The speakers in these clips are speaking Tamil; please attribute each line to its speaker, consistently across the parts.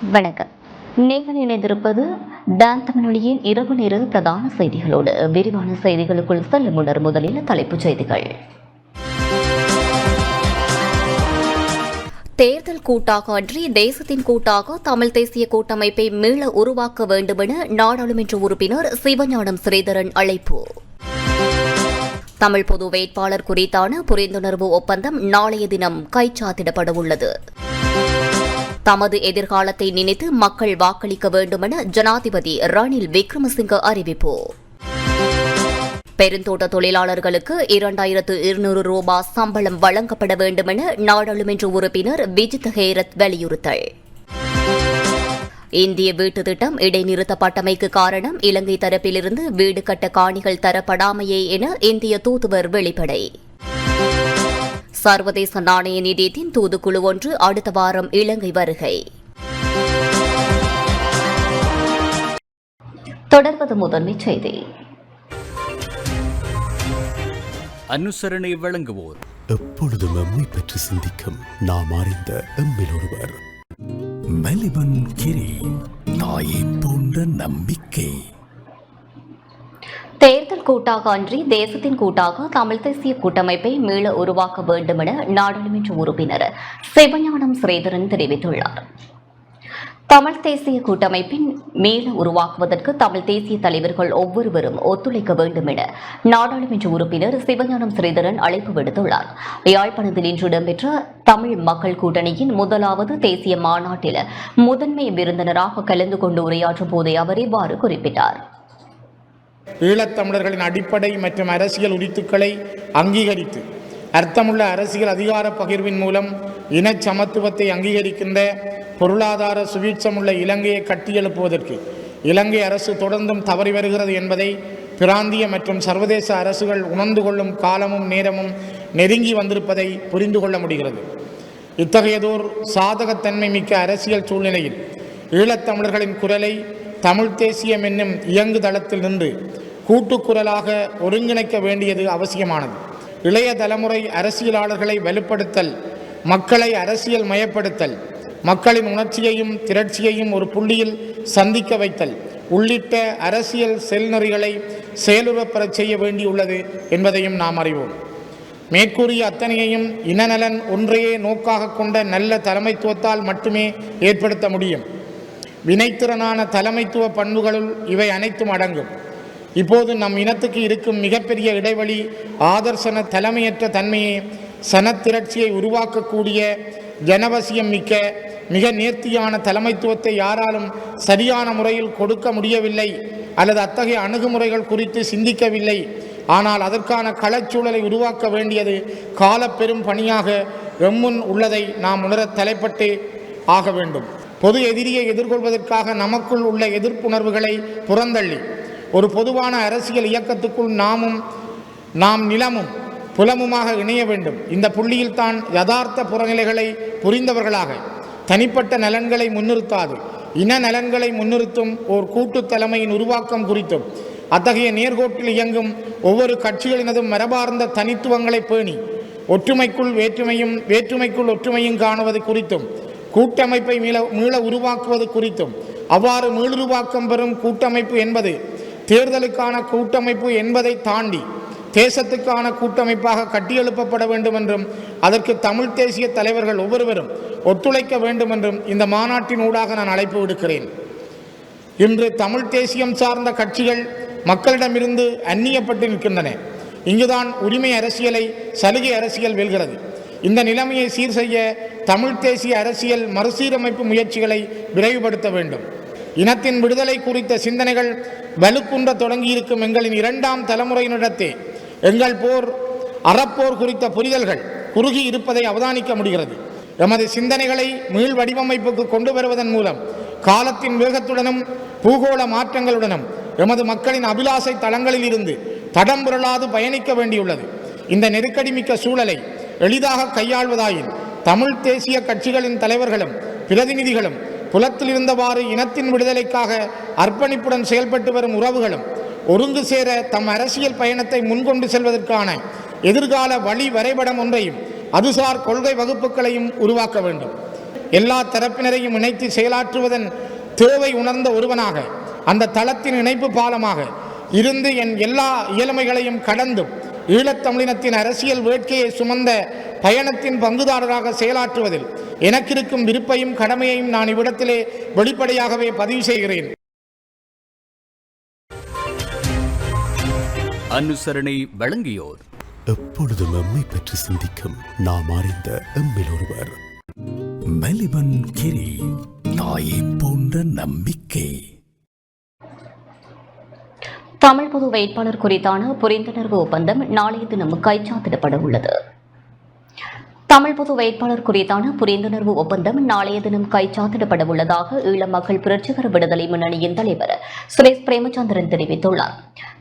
Speaker 1: வணக்கம். நீங்கள் இணைந்திருப்பது டான் தமிழொலியின் இரவு நேர பிரதான செய்திகளோடு. விரிவான செய்திகளுக்குள் செல்லும் முன்னர் முதலில் தலைப்புச் செய்திகள். தேர்தல் கூட்டாக அன்றி தேசத்தின் கூட்டாக தமிழ் தேசிய கூட்டமைப்பை மீள உருவாக்க வேண்டுமென நாடாளுமன்ற உறுப்பினர் சிவஞானம் ஸ்ரீதரன் அழைப்பு. தமிழ் பொது வேட்பாளர் குறித்தான புரிந்துணர்வு ஒப்பந்தம் நாளைய தினம் கைச்சாத்திடப்படவுள்ளது. தமது எதிர்காலத்தை நினைத்து மக்கள் வாக்களிக்க வேண்டுமென ஜனாதிபதி ரணில் விக்ரமசிங்க அறிவிப்பு. பெருந்தோட்ட தொழிலாளர்களுக்கு 2200 ரூபாய் சம்பளம் வழங்கப்பட வேண்டுமென நாடாளுமன்ற உறுப்பினர் விஜித் ஹேரத் வலியுறுத்தல். இந்திய வீட்டு திட்டம் இடைநிறுத்தப்பட்டமைக்கு காரணம் இலங்கை தரப்பிலிருந்து வீடு கட்ட காணிகள் தரப்படாமையே என இந்திய தூதுவர் வெளிப்படை. சர்வதேச நாணய நிதியத்தின் தூதுக்குழு ஒன்று அடுத்த வாரம் இலங்கை வருகை. தொடர்வது முதன்மைச் செய்தி.
Speaker 2: அனுசரணை வழங்குவோர்
Speaker 3: எப்பொழுதும் எம்மை பற்றி சிந்திக்கும் நாம் அறிந்த எம்மில் ஒருவர்.
Speaker 4: மெலிபன் கிரி தாயை போன்ற நம்பிக்கை.
Speaker 1: தேர்தல் கூட்டாக அன்றி தேசத்தின் கூட்டாக தமிழ் தேசிய கூட்டமைப்பை மீள உருவாக்க வேண்டும் என நாடாளுமன்ற உறுப்பினர் சிவஞானம் ஸ்ரீதரன் தெரிவித்துள்ளார். தமிழ் தேசிய கூட்டமைப்பின் மீள உருவாக்குவதற்கு தமிழ் தேசிய தலைவர்கள் ஒவ்வொருவரும் ஒத்துழைக்க வேண்டும் என நாடாளுமன்ற உறுப்பினர் சிவஞானம் ஸ்ரீதரன் அழைப்பு விடுத்துள்ளார். யாழ்ப்பாணத்தில் இன்று இடம்பெற்ற தமிழ் மக்கள் கூட்டணியின் முதலாவது தேசிய மாநாட்டில் முதன்மை விருந்தினராக கலந்து கொண்டு உரையாற்றும் போதே அவர் இவ்வாறு குறிப்பிட்டார்.
Speaker 5: ஈழத்தமிழர்களின் அடிப்படை மற்றும் அரசியல் உரித்துக்களை அங்கீகரித்து அர்த்தமுள்ள அரசியல் அதிகார பகிர்வின் மூலம் இனச் சமத்துவத்தை அங்கீகரிக்கின்ற பொருளாதார சுவீட்சமுள்ள இலங்கையை கட்டியெழுப்புவதற்கு இலங்கை அரசு தொடர்ந்தும் தவறி வருகிறது என்பதை பிராந்திய மற்றும் சர்வதேச அரசுகள் உணர்ந்து கொள்ளும் காலமும் நேரமும் நெருங்கி வந்திருப்பதை புரிந்து கொள்ள முடிகிறது. இத்தகையதோர் சாதகத்தன்மை மிக்க அரசியல் சூழ்நிலையில் ஈழத்தமிழர்களின் குரலை தமிழ் தேசியம் என்னும் இயங்கு தளத்தில் நின்று கூட்டுக்குரலாக ஒருங்கிணைக்க வேண்டியது அவசியமானது. இளைய தலைமுறை அரசியலாளர்களை வலுப்படுத்தல், மக்களை அரசியல் மயப்படுத்தல், மக்களின் உணர்ச்சியையும் திரட்சியையும் ஒரு புள்ளியில் சந்திக்க வைத்தல் உள்ளிட்ட அரசியல் செல்நெறிகளை செயலுறப்பெறச் செய்ய வேண்டியுள்ளது என்பதையும் நாம் அறிவோம். மேற்கூறிய அத்தனையையும் இனநலன் ஒன்றையே நோக்காக கொண்ட நல்ல தலைமைத்துவத்தால் மட்டுமே ஏற்படுத்த முடியும். வினைத்திறனான தலைமைத்துவ பண்புகளுள் இவை அனைத்தும் அடங்கும். இப்போது நம் இனத்துக்கு இருக்கும் மிகப்பெரிய இடைவெளி ஆதர்சன தலைமையற்ற தன்மையை, சனத்திரட்சியை உருவாக்கக்கூடிய ஜனவசியம் மிக்க மிக நேர்த்தியான தலைமைத்துவத்தை யாராலும் சரியான முறையில் கொடுக்க முடியவில்லை அல்லது அத்தகைய அணுகுமுறைகள் குறித்து சிந்திக்கவில்லை. ஆனால் அதற்கான களச்சூழலை உருவாக்க வேண்டியது காலப்பெரும் பணியாக எம்முன் உள்ளதை நாம் உணர தலைப்பட்டு ஆக வேண்டும். பொது எதிரியை எதிர்கொள்வதற்காக நமக்குள் உள்ள எதிர்ப்புணர்வுகளை புறந்தள்ளி ஒரு பொதுவான அரசியல் இயக்கத்துக்குள் நாம் நிலமும் புலமுமாக இணைய வேண்டும். இந்த புள்ளியில் தான் யதார்த்த புறநிலைகளை புரிந்தவர்களாக தனிப்பட்ட நலன்களை முன்னிறுத்தாது இன நலன்களை முன்னிறுத்தும் ஓர் கூட்டு தலைமையின் உருவாக்கம் குறித்தும் அத்தகைய நேர்கோட்டில் இயங்கும் ஒவ்வொரு கட்சிகளினதும் மரபார்ந்த தனித்துவங்களை பேணி ஒற்றுமைக்குள் வேற்றுமையும் வேற்றுமைக்குள் ஒற்றுமையும் காணுவது குறித்தும் கூட்டமைப்பை மீள உருவாக்குவது குறித்தும் அவ்வாறு மீளுருவாக்கம் பெறும் கூட்டமைப்பு என்பது தேர்தலுக்கான கூட்டமைப்பு என்பதை தாண்டி தேசத்துக்கான கூட்டமைப்பாக கட்டியெழுப்பப்பட வேண்டும் என்றும் அதற்கு தமிழ் தேசிய தலைவர்கள் ஒவ்வொருவரும் ஒத்துழைக்க வேண்டும் என்றும் இந்த மாநாட்டின் ஊடாக நான் அழைப்பு விடுக்கிறேன். இன்று தமிழ் தேசியம் சார்ந்த கட்சிகள் மக்களிடமிருந்து அந்நியப்பட்டு நிற்கின்றன. இங்குதான் உரிமை அரசியலை சலுகை அரசியல் வெல்கிறது. இந்த நிலைமையை சீர் செய்ய தமிழ் தேசிய அரசியல் மறுசீரமைப்பு முயற்சிகளை விரைவுபடுத்த வேண்டும். இனத்தின் விடுதலை குறித்த சிந்தனைகள் வலுக்குன்ற தொடங்கியிருக்கும் எங்களின் 2ஆம் தலைமுறையினிடத்தே எங்கள் அறப்போர் குறித்த புரிதல்கள் குறுகி இருப்பதை அவதானிக்க முடிகிறது. எமது சிந்தனைகளை மீள் வடிவமைப்புக்கு கொண்டு வருவதன் மூலம் காலத்தின் வேகத்துடனும் பூகோள மாற்றங்களுடனும் எமது மக்களின் அபிலாசை தளங்களில் இருந்து தடம் புரளாது பயணிக்க வேண்டியுள்ளது. இந்த நெருக்கடிமிக்க சூழலை எளிதாக கையாள்வதாயின் தமிழ் தேசிய கட்சிகளின் தலைவர்களும் பிரதிநிதிகளும் புலத்தில் இருந்தவாறு இனத்தின் விடுதலைக்காக அர்ப்பணிப்புடன் செயல்பட்டு வரும் உறவுகளும் ஒருங்கு சேர தம் அரசியல் பயணத்தை முன்கொண்டு செல்வதற்கான எதிர்கால வழி வரைபடம் ஒன்றையும் அதுசார் கொள்கை வகுப்புகளையும் உருவாக்க வேண்டும். எல்லா தரப்பினரையும் இணைத்து செயலாற்றுவதன் தேவை உணர்ந்த ஒருவனாக அந்த தளத்தின் இணைப்பு பாலமாக இருந்து என் எல்லா இயலுமைகளையும் கடந்தும் ஈழத்தமிழினத்தின் அரசியல் வேட்கையை சுமந்த பயணத்தின் பங்குதாரராக செயலாற்றுவதில் எனக்கிருக்கும் விருப்பையும் கடமையையும் நான் இவ்விடத்திலே வெளிப்படையாகவே பதிவு செய்கிறேன்.
Speaker 2: அனுசரணை வழங்கியோர்
Speaker 3: எப்பொழுதும் எம்மை பற்றி சிந்திக்கும் நாம் அறிந்த எம்மில் ஒருவர்.
Speaker 4: மெலிபன் கிரி, தாயை போன்ற நம்பிக்கை.
Speaker 1: தமிழ் பொது வேட்பாளர் குறித்தான புரிந்துணர்வு ஒப்பந்தம் நாளைய தினம் கைச்சாத்திடப்பட உள்ளது. தமிழ் பொது வேட்பாளர் குறித்தான புரிந்துணர்வு ஒப்பந்தம் நாளைய தினம் கைச்சாத்திடப்பட உள்ளதாக ஈழ மக்கள் புரட்சிகர விடுதலை முன்னணியின் தலைவர் சுரேஷ் பிரேமச்சந்திரன் தெரிவித்துள்ளார்.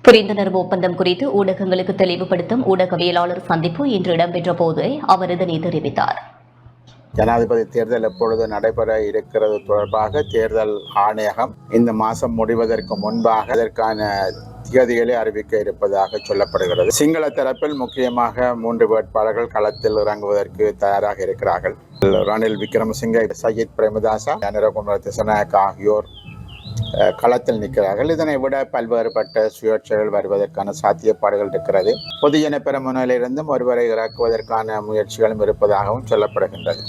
Speaker 1: புரிந்துணர்வு ஒப்பந்தம் குறித்து ஊடகங்களுக்கு தெளிவுபடுத்தும் ஊடகவியலாளர் சந்திப்பு இன்று இடம்பெற்ற போதே அவர் இதனை தெரிவித்தார்.
Speaker 6: ஜனாதிபதி தேர்தல் எப்பொழுது நடைபெற இருக்கிறது தொடர்பாக தேர்தல் ஆணையகம் இந்த மாதம் முடிவதற்கு முன்பாக அதற்கான திகதிகளை அறிவிக்க இருப்பதாக சொல்லப்படுகிறது. சிங்கள தரப்பில் முக்கியமாக 3 வேட்பாளர்கள் களத்தில் இறங்குவதற்கு தயாராக இருக்கிறார்கள். ரணில் விக்ரமசிங்கே, சஜித் பிரேமதாசா, அனுரகுமார திசாநாயக்க ஆகியோர் களத்தில் நிற்கிறார்கள். இதனை விட பல்வேறுபட்ட சுயேட்சைகள் வருவதற்கான சாத்தியப்பாடுகள் இருக்கிறது. பொதுஜன பெரமுனையிலிருந்தும் ஒருவரை இறக்குவதற்கான முயற்சிகளும் இருப்பதாகவும் சொல்லப்படுகின்றது.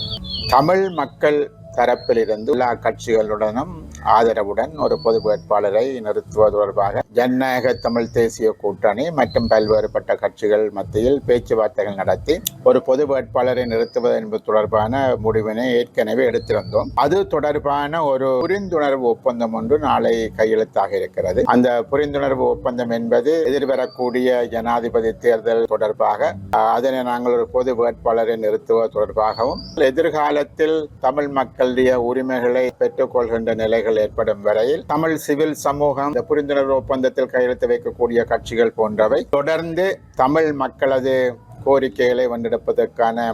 Speaker 6: தமிழ் மக்கள் தரப்பிலிருந்து எல்லா கட்சிகளுடனும் ஆதரவுடன் ஒரு பொது வேட்பாளரை நிறுத்துவது தொடர்பாக ஜனநாயக தமிழ் தேசிய கூட்டணி மற்றும் பல்வேறுபட்ட கட்சிகள் மத்தியில் பேச்சுவார்த்தைகள் நடத்தி ஒரு பொது வேட்பாளரை நிறுத்துவது என்பது தொடர்பான முடிவினை ஏற்கனவே எடுத்திருந்தோம். அது தொடர்பான ஒரு புரிந்துணர்வு ஒப்பந்தம் ஒன்று நாளை கையெழுத்தாக இருக்கிறது. அந்த புரிந்துணர்வு ஒப்பந்தம் என்பது எதிர்வரக்கூடிய ஜனாதிபதி தேர்தல் தொடர்பாக அதனை நாங்கள் ஒரு பொது வேட்பாளரை நிறுத்துவது தொடர்பாகவும் எதிர்காலத்தில் தமிழ் மக்களுடைய உரிமைகளை பெற்றுக் கொள்கின்ற நிலைகள் ஏற்படும் வரையில் தமிழ் சிவில் சமூகம் இந்த புரிந்துணர்வு ஒப்பந்தத்தில் கையெழுத்து வைக்கக்கூடிய கட்சிகள் போன்றவை தொடர்ந்து தமிழ் மக்களது கோரிக்கைகளை வென்றெடுப்பதற்கான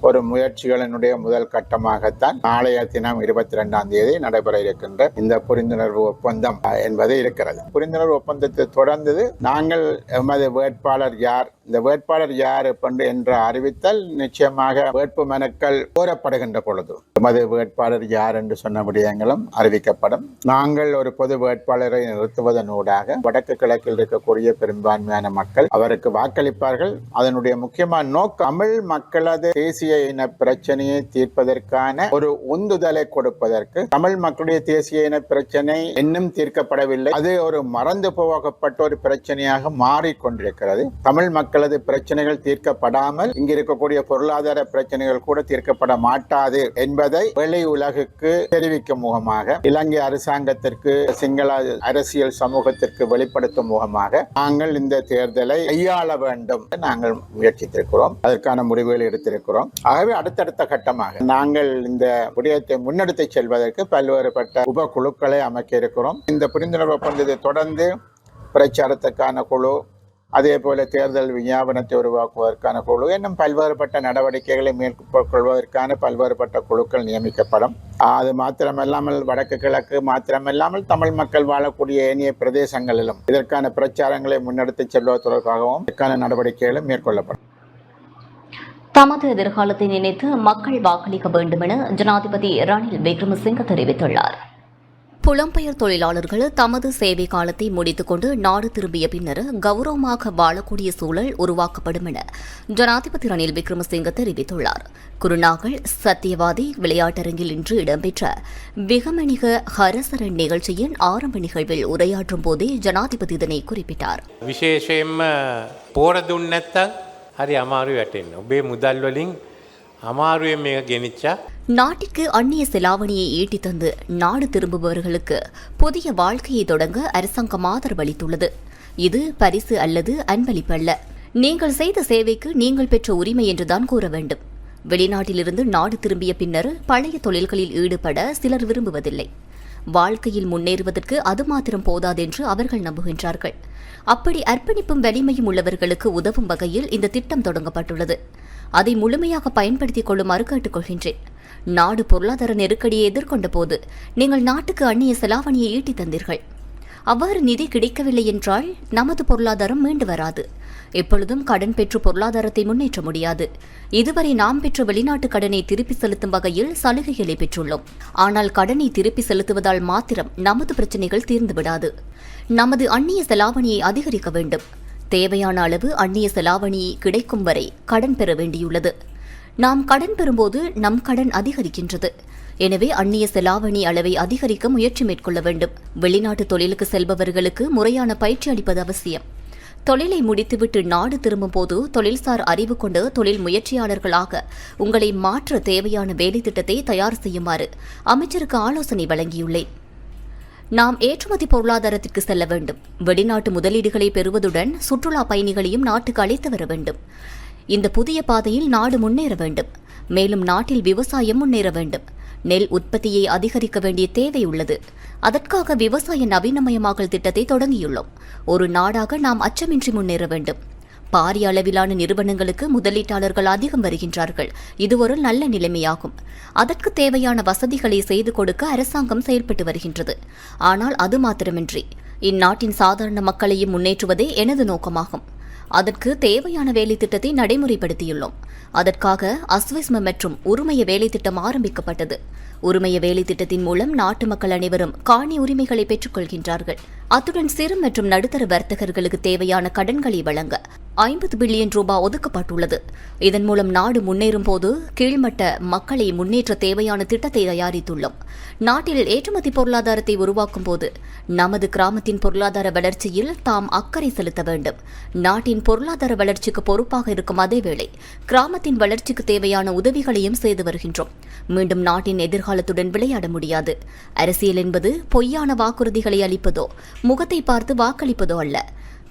Speaker 6: ஒரு முயற்சிகளினுடைய முதல் கட்டமாகத்தான் நாளைய தினம் 22ஆம் தேதி நடைபெற இருக்கின்ற இந்த புரிந்துணர்வு ஒப்பந்தம் என்பது இருக்கிறது. புரிந்துணர்வு ஒப்பந்தத்தை தொடர்ந்தது நாங்கள் எமது வேட்பாளர் யார், இந்த வேட்பாளர் யார் என்ற அறிவித்தல் நிச்சயமாக வேட்பு மனுக்கள் கோரப்படுகின்ற பொழுது எமது வேட்பாளர் யார் என்று சொன்ன விடயங்களும் அறிவிக்கப்படும். நாங்கள் ஒரு பொது வேட்பாளரை நிறுத்துவதனூடாக வடக்கு கிழக்கில் இருக்கக்கூடிய பெரும்பான்மையான மக்கள் அவருக்கு வாக்களிப்பார்கள். அதனுடைய முக்கியமான நோக்கம் தமிழ் மக்களது தேசிய இன பிரச்சனையை தீர்ப்பதற்கான ஒரு உந்துதலை கொடுப்பதற்கு. தமிழ் மக்களுடைய தேசிய இன பிரச்சனை இன்னும் தீர்க்கப்படவில்லை. அது ஒரு மறந்து போகப்பட்ட ஒரு பிரச்சனையாக மாறிக்கொண்டிருக்கிறது. தமிழ் மக்களது பிரச்சனைகள் தீர்க்கப்படாமல் இங்கு இருக்கக்கூடிய பொருளாதார பிரச்சனைகள் கூட தீர்க்கப்பட மாட்டாது என்பதை வெளி உலகுக்கு தெரிவிக்கும் முகமாக, இலங்கை அரசாங்கத்திற்கு, சிங்கள அரசியல் சமூகத்திற்கு வெளிப்படுத்தும் முகமாக நாங்கள் இந்த தேர்தலை கையாள வேண்டும் நாங்கள் முயற்சித்திருக்கிறோம். அதற்கான முடிவுகள் எடுத்திருக்கிறோம். ஆகவே அடுத்தடுத்த கட்டமாக நாங்கள் இந்த விடயத்தை முன்னெடுத்து செல்வதற்கு பல்வேறுபட்ட உபக்குழுக்களை அமைக்க இருக்கிறோம். இந்த புரிந்துணர்வு ஒப்பந்தத்தை தொடர்ந்து பிரச்சாரத்துக்கான குழு, அதே போல தேர்தல் விஞ்ஞாபனத்தை உருவாக்குவதற்கான குழு, இன்னும் பல்வேறுபட்ட நடவடிக்கைகளை மேற்கொள்வதற்கான பல்வேறுபட்ட குழுக்கள் நியமிக்கப்படும். அது மாத்திரமல்லாமல் வடக்கு கிழக்கு மாத்திரமல்லாமல் தமிழ் மக்கள் வாழக்கூடிய ஏனைய பிரதேசங்களிலும் இதற்கான பிரச்சாரங்களை முன்னெடுத்து செல்வது தொடர்பாகவும் இதற்கான நடவடிக்கைகளும் மேற்கொள்ளப்படும்.
Speaker 1: தமது எதிர்காலத்தை நினைத்து மக்கள் வாக்களிக்க வேண்டும் என ஜனாதிபதி ரணில் விக்ரமசிங்கே தெரிவித்துள்ளார். புலம்பெயர் தொழிலாளர்கள் தமது சேவை காலத்தை முடித்துக் கொண்டு நாடு திரும்பிய பின்னர் கௌரவமாக வாழக்கூடிய சூழல் உருவாக்கப்படும் என ஜனாதிபதி ரணில் விக்ரமசிங்கே தெரிவித்துள்ளார். குருநாகல் சத்தியவாதி விளையாட்டரங்கில் இன்று இடம்பெற்ற விகமணிக ஹரசரன் நிகழ்ச்சியின் ஆரம்ப நிகழ்வில் உரையாற்றும் போதே ஜனாதிபதி இதனை குறிப்பிட்டார்.
Speaker 7: விசேஷයෙන්ම පෝර දුන්නේ නැත්තම් හරි අමාරු වැටෙන්න. ඔබේ මුදල් වලින් அமாருவே மிக கெனிச்சா.
Speaker 1: நாட்டிற்கு அந்நிய செலாவணியை ஈட்டி தந்து நாடு திரும்புபவர்களுக்கு புதிய வாழ்க்கையை தொடங்க அரசாங்கம் ஆதரவளித்துள்ளது. இது பரிசு அல்லது அன்பளிப்பு அல்ல. நீங்கள் செய்த சேவைக்கு நீங்கள் பெற்ற உரிமை என்றுதான் கூற வேண்டும். வெளிநாட்டிலிருந்து நாடு திரும்பிய பின்னர் பழைய தொழில்களில் ஈடுபட சிலர் விரும்புவதில்லை. வாழ்க்கையில் முன்னேறுவதற்கு அது மாத்திரம் போதாதென்று அவர்கள் நம்புகின்றார்கள். அப்படி அர்ப்பணிப்பும் வலிமையும் உள்ளவர்களுக்கு உதவும் வகையில் இந்த திட்டம் தொடங்கப்பட்டுள்ளது. அதை முழுமையாக பயன்படுத்திக் கொள்ளுமாறு கேட்டுக்கொள்கின்றேன். நாடு பொருளாதார நெருக்கடியை எதிர்கொண்ட போது நீங்கள் நாட்டுக்கு அந்நிய செலாவணியை ஈட்டி தந்தீர்கள். அவ்வாறு நிதி கிடைக்கவில்லை என்றால் நமது பொருளாதாரம் மீண்டு வராது. எப்பொழுதும் கடன் பெற்று பொருளாதாரத்தை முன்னேற்ற முடியாது. இதுவரை நாம் பெற்ற வெளிநாட்டு கடனை திருப்பி செலுத்தும் வகையில் சலுகைகளை பெற்றுள்ளோம். ஆனால் கடனை திருப்பி செலுத்துவதால் மாத்திரம் நமது பிரச்சினைகள் தீர்ந்துவிடாது. நமது அந்நிய செலாவணியை அதிகரிக்க வேண்டும். தேவையான அளவு அந்நிய செலாவணியை கிடைக்கும் வரை கடன் பெற வேண்டியுள்ளது. நாம் கடன் பெறும்போது நம் கடன் அதிகரிக்கின்றது. எனவே அந்நிய செலாவணி அளவை அதிகரிக்க முயற்சி மேற்கொள்ள வேண்டும். வெளிநாட்டு தொழிலுக்கு செல்பவர்களுக்கு முறையான பயிற்சி அளிப்பது அவசியம். தொழிலை முடித்துவிட்டு நாடு திரும்பும் போது தொழில்சார் அறிவு கொண்ட தொழில் முயற்சியாளர்களாக உங்களை மாற்ற தேவையான வேலை திட்டத்தை தயார் செய்யுமாறு அமைச்சருக்கு ஆலோசனை வழங்கியுள்ளேன். நாம் ஏற்றுமதி பொருளாதாரத்திற்கு செல்ல வேண்டும். வெளிநாட்டு முதலீடுகளை பெறுவதுடன் சுற்றுலா பயணிகளையும் நாட்டுக்கு அழைத்து வர வேண்டும். இந்த புதிய பாதையில் நாடு முன்னேற வேண்டும். மேலும் நாட்டில் விவசாயம் முன்னேற வேண்டும். நெல் உற்பத்தியை அதிகரிக்க வேண்டிய தேவை உள்ளது. அதற்காக விவசாய நவீனமயமாக்கல் திட்டத்தை தொடங்கியுள்ளோம். ஒரு நாடாக நாம் அச்சமின்றி முன்னேற வேண்டும். பாரிய அளவிலான நிறுவனங்களுக்கு முதலீட்டாளர்கள் அதிகம் வருகின்றார்கள். இது ஒரு நல்ல நிலைமையாகும். அதற்கு தேவையான வசதிகளை செய்து கொடுக்க அரசாங்கம் செயல்பட்டு வருகின்றது. ஆனால் அது மாத்திரமின்றி இந்நாட்டின் சாதாரண மக்களையும் முன்னேற்றுவதே எனது நோக்கமாகும். அதற்கு தேவையான வேலை திட்டத்தை நடைமுறைப்படுத்தியுள்ளோம். அதற்காக அஸ்விஸ்ம மற்றும் உரிமைய வேலை திட்டம் ஆரம்பிக்கப்பட்டது. உரிமைய வேலை திட்டத்தின் மூலம் நாட்டு மக்கள் அனைவரும் காணி உரிமைகளை பெற்றுக் கொள்கின்றார்கள். அத்துடன் சிறு மற்றும் நடுத்தர வர்த்தகர்களுக்கு தேவையான கடன்களை வழங்க 50 பில்லியன் ரூபாய் ஒதுக்கப்பட்டுள்ளது. இதன் மூலம் நாடு முன்னேறும் போது கீழ்மட்ட மக்களை முன்னேற்ற தேவையான திட்டத்தை தயாரித்துள்ளோம். நாட்டில் ஏற்றுமதி பொருளாதாரத்தை உருவாக்கும் போது நமது கிராமத்தின் பொருளாதார வளர்ச்சியில் தாம் அக்கறை செலுத்த வேண்டும். நாட்டின் பொருளாதார வளர்ச்சிக்கு பொறுப்பாக இருக்கும் அதேவேளை கிராமத்தின் வளர்ச்சிக்கு தேவையான உதவிகளையும் செய்து வருகின்றோம். மீண்டும் நாட்டின் எதிர்காலத்துடன் விளையாட முடியாது. அரசியல் என்பது பொய்யான வாக்குறுதிகளை அளிப்பதோ முகத்தை பார்த்து வாக்களிப்பதோ அல்ல.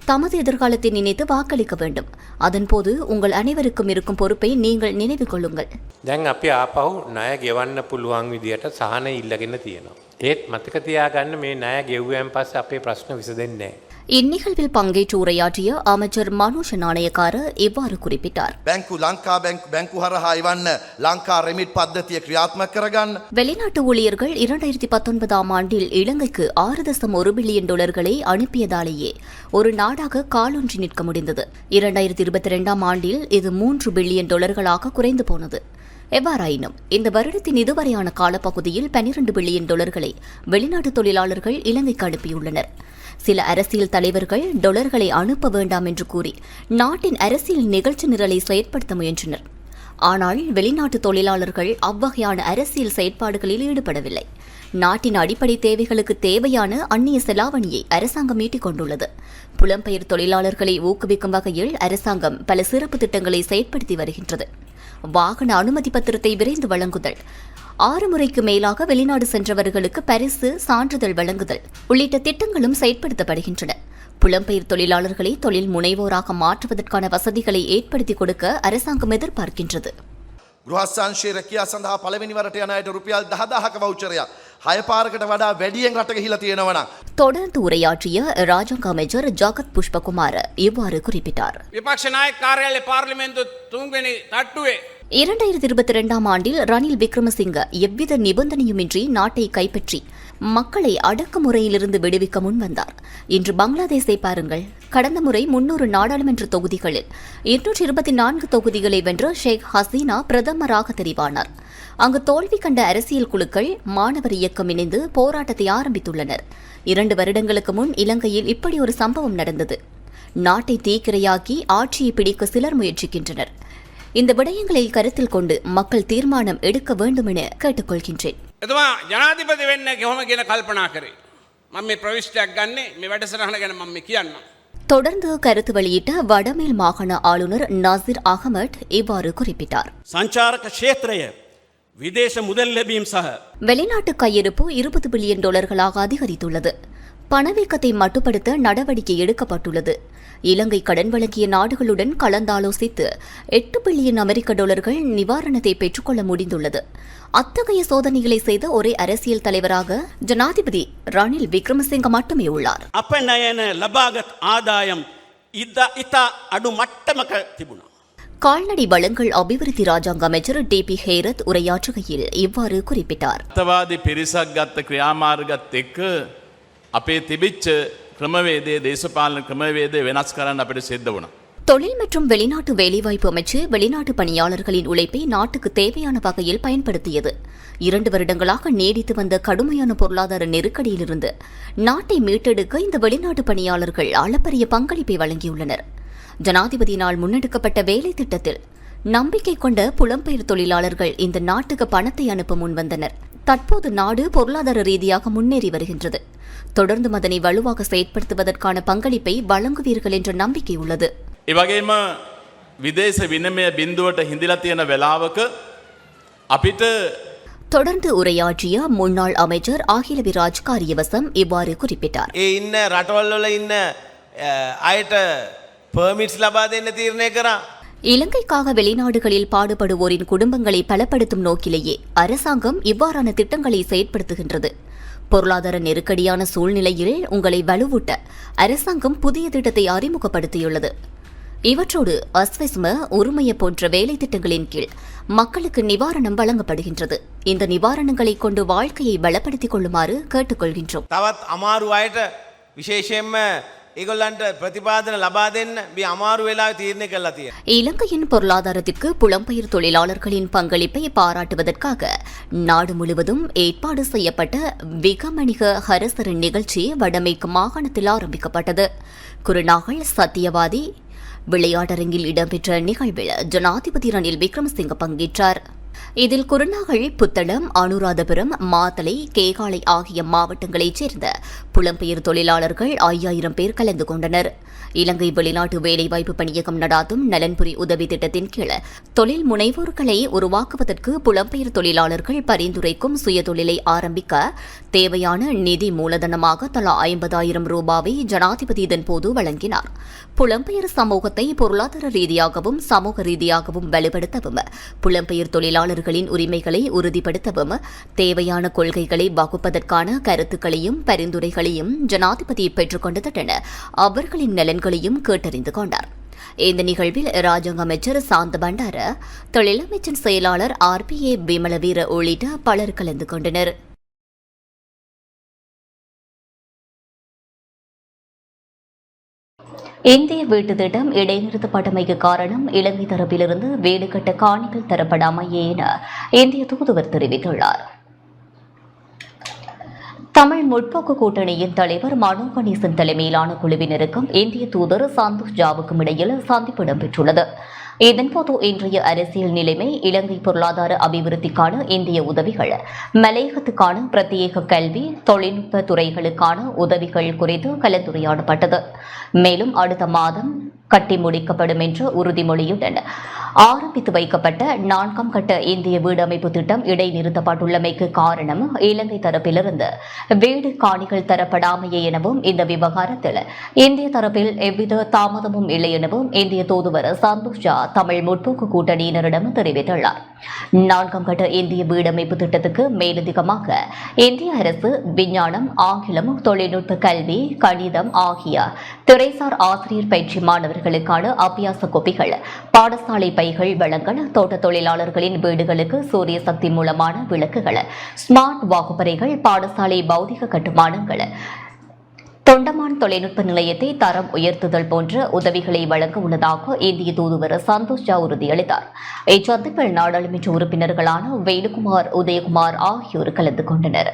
Speaker 1: தமது எதிர்காலத்தை நினைத்து வாக்களிக்க வேண்டும். அதன்போது உங்கள் அனைவருக்கும் இருக்கும் பொறுப்பை நீங்கள் நினைவு கொள்ளுங்கள்.
Speaker 7: දැන් අපි ආපහු ණය ගෙවන්න පුළුවන් විදියට සහන ඉල්ලගෙන තියෙනවා. ඒත් මතක තියාගන්න මේ ණය ගෙව්වයන් පස්සේ අපේ ප්‍රශ්න විසඳෙන්නේ නැහැ.
Speaker 1: இந்நிகழ்வில் பங்கேற்று உரையாற்றிய அமைச்சர் மனோஜ் நாணயக்கார இவ்வாறு குறிப்பிட்டார்.
Speaker 8: බැංකු හරහා එවන්න ලංකා රෙමිට් පද්ධතිය ක්‍රියාත්මක කරගන්න.
Speaker 1: வெளிநாட்டு ஊழியர்கள் 2019ஆம் ஆண்டில் இலங்கைக்கு $6.1 பில்லியன் அனுப்பியதாலேயே ஒரு நாடாக காலூன்றி நிற்க முடிந்தது. 2022ஆம் ஆண்டில் இது $3 பில்லியன் குறைந்து போனது. எவ்வாறாயினும் இந்த வருடத்தின் இதுவரையான காலப்பகுதியில் $12 பில்லியன் வெளிநாட்டு தொழிலாளர்கள் இலங்கைக்கு அனுப்பியுள்ளனர். சில அரசியல் தலைவர்கள் டாலர்களை அனுப்ப வேண்டாம் என்று கூறி நாட்டின் அரசியல் நிகழ்ச்சி நிரலை செயற்படுத்த முயன்றனர். ஆனால் வெளிநாட்டு தொழிலாளர்கள் அவ்வகையான அரசியல் செயற்பாடுகளில் ஈடுபடவில்லை. நாட்டின் அடிப்படை தேவைகளுக்கு தேவையான அந்நிய செலாவணியை அரசாங்கம் ஈட்டிக் கொண்டுள்ளது. புலம்பெயர் தொழிலாளர்களை ஊக்குவிக்கும் வகையில் அரசாங்கம் பல சிறப்பு திட்டங்களை செயற்படுத்தி வருகின்றது. வாகன அனுமதி பத்திரத்தை விரைந்து வழங்குதல், 6 முறைக்கு மேலாக வெளிநாடு சென்றவர்களுக்கு பரிசு சான்றிதழ் வழங்குதல் உள்ளிட்ட திட்டங்களும் செயற்படுத்தப்படுகின்றன. புலம்பெயர் தொழிலாளர்களை தொழில் முனைவோராக மாற்றுவதற்கான வசதிகளை ஏற்படுத்திக் கொடுக்க அரசாங்கம் எதிர்பார்க்கின்றது.
Speaker 8: ගෘහස්ථාංශයේ රැකියා සඳහා පළවෙනි වරට යන අයට රුපියල් 10,000ක වවුචරයක් 6 පාරකට වඩා වැඩියෙන් රට ගිහිලා තියෙනවා නම්.
Speaker 1: தொடர்ந்து உரையாற்றிய ராஜாங்க அமைச்சர் ஜகத் புஷ்பகுமார் இவ்வாறு குறிப்பிட்டார்.
Speaker 9: විපක්ෂ නායක කාර්යාලය පාර්ලිමේන්තු 3 වෙනි තට්ටුවේ
Speaker 1: 2022ஆம் ஆண்டில் ரணில் விக்ரமசிங்க எவ்வித நிபந்தனையுமின்றி நாட்டை கைப்பற்றி மக்களை அடக்குமுறையிலிருந்து விடுவிக்க முன்வந்தார். இன்று பங்களாதேஷை பாருங்கள். கடந்த முறை 300 நாடாளுமன்ற தொகுதிகளில் 224 தொகுதிகளை வென்ற ஷேக் ஹசீனா பிரதமராக தெரிவானார். அங்கு தோல்வி கண்ட அரசியல் குழுக்கள் மாணவர் இயக்கம் இணைந்து போராட்டத்தை ஆரம்பித்துள்ளனர். 2 வருடங்களுக்கு முன் இலங்கையில் இப்படி ஒரு சம்பவம் நடந்தது. நாட்டை தீக்கிரையாக்கி ஆட்சியை பிடிக்க சிலர் முயற்சிக்கின்றனர். இந்த விடயங்களை கருத்தில் கொண்டு மக்கள் தீர்மானம் எடுக்க வேண்டும் என கேட்டுக்கொள்கின்றேன்.
Speaker 9: එතුමා ජනාධිපති වෙන්න කොහොම කියන කල්පනා කරේ. මම මේ ප්‍රවිෂ්ටයක් ගන්නෙ මේ වැඩසටහන ගැන මම මේ කියන්නම්.
Speaker 1: தொடர்ந்து கருத்து வெளியிட்ட வடமேல் மாகாண ஆளுநர் நசீர் அகமட் இவ்வாறு குறிப்பிட்டார்.
Speaker 10: සංචාරක ක්ෂේත්‍රය විදේශ මුදල් ලැබීම් සහ
Speaker 1: வெளிநாட்டு கையிருப்பு $20 பில்லியன் அதிகரித்துள்ளது. பணவீக்கத்தை மட்டுப்படுத்த நடவடிக்கை எடுக்கப்பட்டுள்ளது. இலங்கை கடன் வழங்கிய நாடுகளுடன் கலந்தாலோசித்து $8 பில்லியன் நிவாரணத்தை பெற்றுக்கொள்ள முடிந்துள்ளது. அத்தகைய சோதனைகளை செய்த ஒரே அரசியல் தலைவராக ஜனாதிபதி ரணில் விக்ரமசிங்க மட்டுமே உள்ளார்.
Speaker 10: අප නයන ලබාගත් ආදායම් ඉතා අඩු මට්ටමක තිබුණා.
Speaker 1: கால்நடை வளங்கள் அபிவிருத்தி ராஜாங்க அமைச்சர் டிபி ஹேரத் உரையாற்றுகையில் இவ்வாறு குறிப்பிட்டார்.
Speaker 11: අතවාදී පිරිසක් ගත්ත ක්‍රියාමාර්ගත් එක්ක අපේ තිබිච්ච ක්‍රමවේදයේ දේශපාලන ක්‍රමවේදය වෙනස් කරන්න අපිට සිද්ධ වුණා.
Speaker 1: தொழில் மற்றும் வெளிநாட்டு வேலைவாய்ப்பு அமைச்சு வெளிநாட்டு பணியாளர்களின் உழைப்பை நாட்டுக்கு தேவையான வகையில் பயன்படுத்தியது. 2 வருடங்களாக நீடித்து வந்த கடுமையான பொருளாதார நெருக்கடியிலிருந்து நாட்டை மீட்டெடுக்க இந்த வெளிநாட்டு பணியாளர்கள் அளப்பரிய பங்களிப்பை வழங்கியுள்ளனர். ஜனாதிபதியினால் முன்னெடுக்கப்பட்ட வேலை திட்டத்தில் நம்பிக்கை கொண்ட புலம்பெயர் தொழிலாளர்கள் இந்த நாட்டுக்கு பணத்தை அனுப்ப முன்வந்தனர். தற்போது நாடு பொருளாதார ரீதியாக முன்னேறி வருகின்றது. தொடர்ந்து அதனை வலுவாக செயற்படுத்துவதற்கான பங்களிப்பை வழங்குவீர்கள் என்ற நம்பிக்கை உள்ளது.
Speaker 11: ඒවගේම විදේශ විනමය බිඳුවට හිඳිලා තියෙන වෙලාවක අපිට
Speaker 1: தொடர்ந்து உரையாற்றிய முன்னாள் அமைச்சர் அகிலவிராஜ் காரியவசம் இவ்வாறு குறிப்பிட்டார்.
Speaker 12: ඒ ඉන්න රටවල් වල ඉන්න අයට පර්මිට්ස් ලබා දෙන්න තීරණය කරා.
Speaker 1: இலங்கைக்காக வெளிநாடுகளில் பாடுபடுவோரின் குடும்பங்களை பலப்படுத்தும் நோக்கிலேயே அரசாங்கம் இவ்வாறான திட்டங்களை செயற்படுத்துகின்றது. பொருளாதார நெருக்கடியான சூழ்நிலையில் உங்களை வலுவூட்ட அரசாங்கம் புதிய திட்டத்தை அறிமுகப்படுத்தியுள்ளது. இவற்றோடு அஸ்வசும உரிமைய போன்ற வேலை திட்டங்களின் கீழ் மக்களுக்கு நிவாரணம் வழங்கப்படுகின்றது. இந்த நிவாரணங்களை கொண்டு வாழ்க்கையை பலப்படுத்திக் கொள்ளுமாறு கேட்டுக்கொள்கின்றோம்.
Speaker 12: තවත් අමාරු අයට විශේෂයෙන්ම ඒගොල්ලන්ට ප්‍රතිපාදන ලබා දෙන්න මේ අමාරු වෙලාවේ තීරණය කළා තියෙනවා.
Speaker 1: இலங்கையின் பொருளாதாரத்திற்கு புலம்பெயர் தொழிலாளர்களின் பங்களிப்பை பாராட்டுவதற்காக நாடு முழுவதும் ஏற்பாடு செய்யப்பட்ட விகமணிக ஹரசரன் நிகழ்ச்சி வடமேற்கு மாகாணத்தில் ஆரம்பிக்கப்பட்டது. குருநாகல் சத்தியவாதி விளையாட்டரங்கில் இடம்பெற்ற நிகழ்வில் ஜனாதிபதி ரணில் விக்ரமசிங்க பங்கேற்றார். இதில் குருநாகல், புத்தளம், அனுராதபுரம், மாத்தளை, கேகாலை ஆகிய மாவட்டங்களைச் சேர்ந்த புலம்பெயர் தொழிலாளர்கள் 5000 பேர் கலந்து கொண்டனர். இலங்கை வெளிநாட்டு வேலைவாய்ப்பு பணியகம் நடாத்தும் நலன்புரி உதவி திட்டத்தின் கீழ் தொழில் முனைவோர்களை உருவாக்குவதற்கு புலம்பெயர் தொழிலாளர்கள் பரிந்துரைக்கும் சுயதொழிலை ஆரம்பிக்க தேவையான நிதி மூலதனமாக தலா 50,000 ரூபாவை ஜனாதிபதி இதன்போது வழங்கினார். புலம்பெயர் சமூகத்தை பொருளாதார ரீதியாகவும் சமூக ரீதியாகவும் வலுப்படுத்தவும், புலம்பெயர் தொழிலாளர்களின் உரிமைகளை உறுதிப்படுத்தவும் தேவையான கொள்கைகளை வகுப்பதற்கான கருத்துக்களையும் பரிந்துரைகளையும் ஜனாதிபதி பெற்றுக் கொண்டதுடன் அவர்களின் நலன்களையும் கேட்டறிந்து கொண்டார். இந்த நிகழ்வில் ராஜாங்க அமைச்சர் சாந்த பண்டார, தொழிலமைச்சின் செயலாளர் RPA விமலவீர உள்ளிட்ட பலர் கலந்து கொண்டனர். இந்திய வீட்டு திட்டம் இடைநிறுத்தப்பட்டமைக்கு காரணம் இலங்கை தரப்பிலிருந்து வீடு கட்ட காணிகள் தரப்படாமையே என இந்திய தூதுவர் தெரிவித்துள்ளார். தமிழ் முற்போக்கு கூட்டணியின் தலைவர் மனோ கணேசன் தலைமையிலான குழுவினருக்கும் இந்திய தூதர் சந்தோஷ் ஜாவுக்கும் இடையில் சந்திப்பு இடம்பெற்றுள்ளது. இதன்போது இன்றைய அரசியல் நிலைமை, இலங்கை பொருளாதார அபிவிருத்திக்கான இந்திய உதவிகள், மலையகத்துக்கான பிரத்யேக கல்வி, தொழில்நுட்ப துறைகளுக்கான உதவிகள் குறித்து கலந்துரையாடப்பட்டது. மேலும் அடுத்த மாதம் கட்டி முடிக்கப்படும் என்ற உறுதிமொழியுடன் ஆரம்பித்து வைக்கப்பட்ட 4ஆம் கட்ட இந்திய வீடமைப்பு திட்டம் இடைநிறுத்தப்பட்டுள்ளமைக்கு காரணம் இலங்கை தரப்பிலிருந்து வீடு காணிகள் தரப்படாமையே எனவும், இந்த விவகாரத்தில் இந்திய தரப்பில் எவ்வித தாமதமும் இல்லை எனவும் இந்திய தூதுவர் சந்தோஷ் ஜா தமிழ் முற்போக்கு கூட்டணியினரிடம் தெரிவித்துள்ளார். 4ஆம் கட்ட இந்திய வீடமைப்பு திட்டத்துக்கு மேலதிகமாக இந்திய அரசு விஞ்ஞானம், ஆங்கிலம், தொழில்நுட்ப கல்வி, கணிதம் ஆகிய துறைசார் ஆசிரியர் பயிற்சி மாணவர்களுக்கான அபியாச கோப்பிகள், பாடசாலை பைகள் வழங்கல், தோட்ட தொழிலாளர்களின் வீடுகளுக்கு சூரிய சக்தி மூலமான விளக்குகள், ஸ்மார்ட் வகுப்பறைகள், பாடசாலை பௌதிக கட்டுமானங்கள், தொண்டமான் தொழில்நுட்ப நிலையத்தை தரம் உயர்த்துதல் போன்ற உதவிகளை வழங்க உள்ளதாக இந்திய தூதுவர் சந்தோஷ் ஜா உறுதியளித்தார். இச்சந்திப்பில் நாடாளுமன்ற உறுப்பினர்களான வேலுகுமார், உதயகுமார் ஆகியோர் கலந்து கொண்டனர்.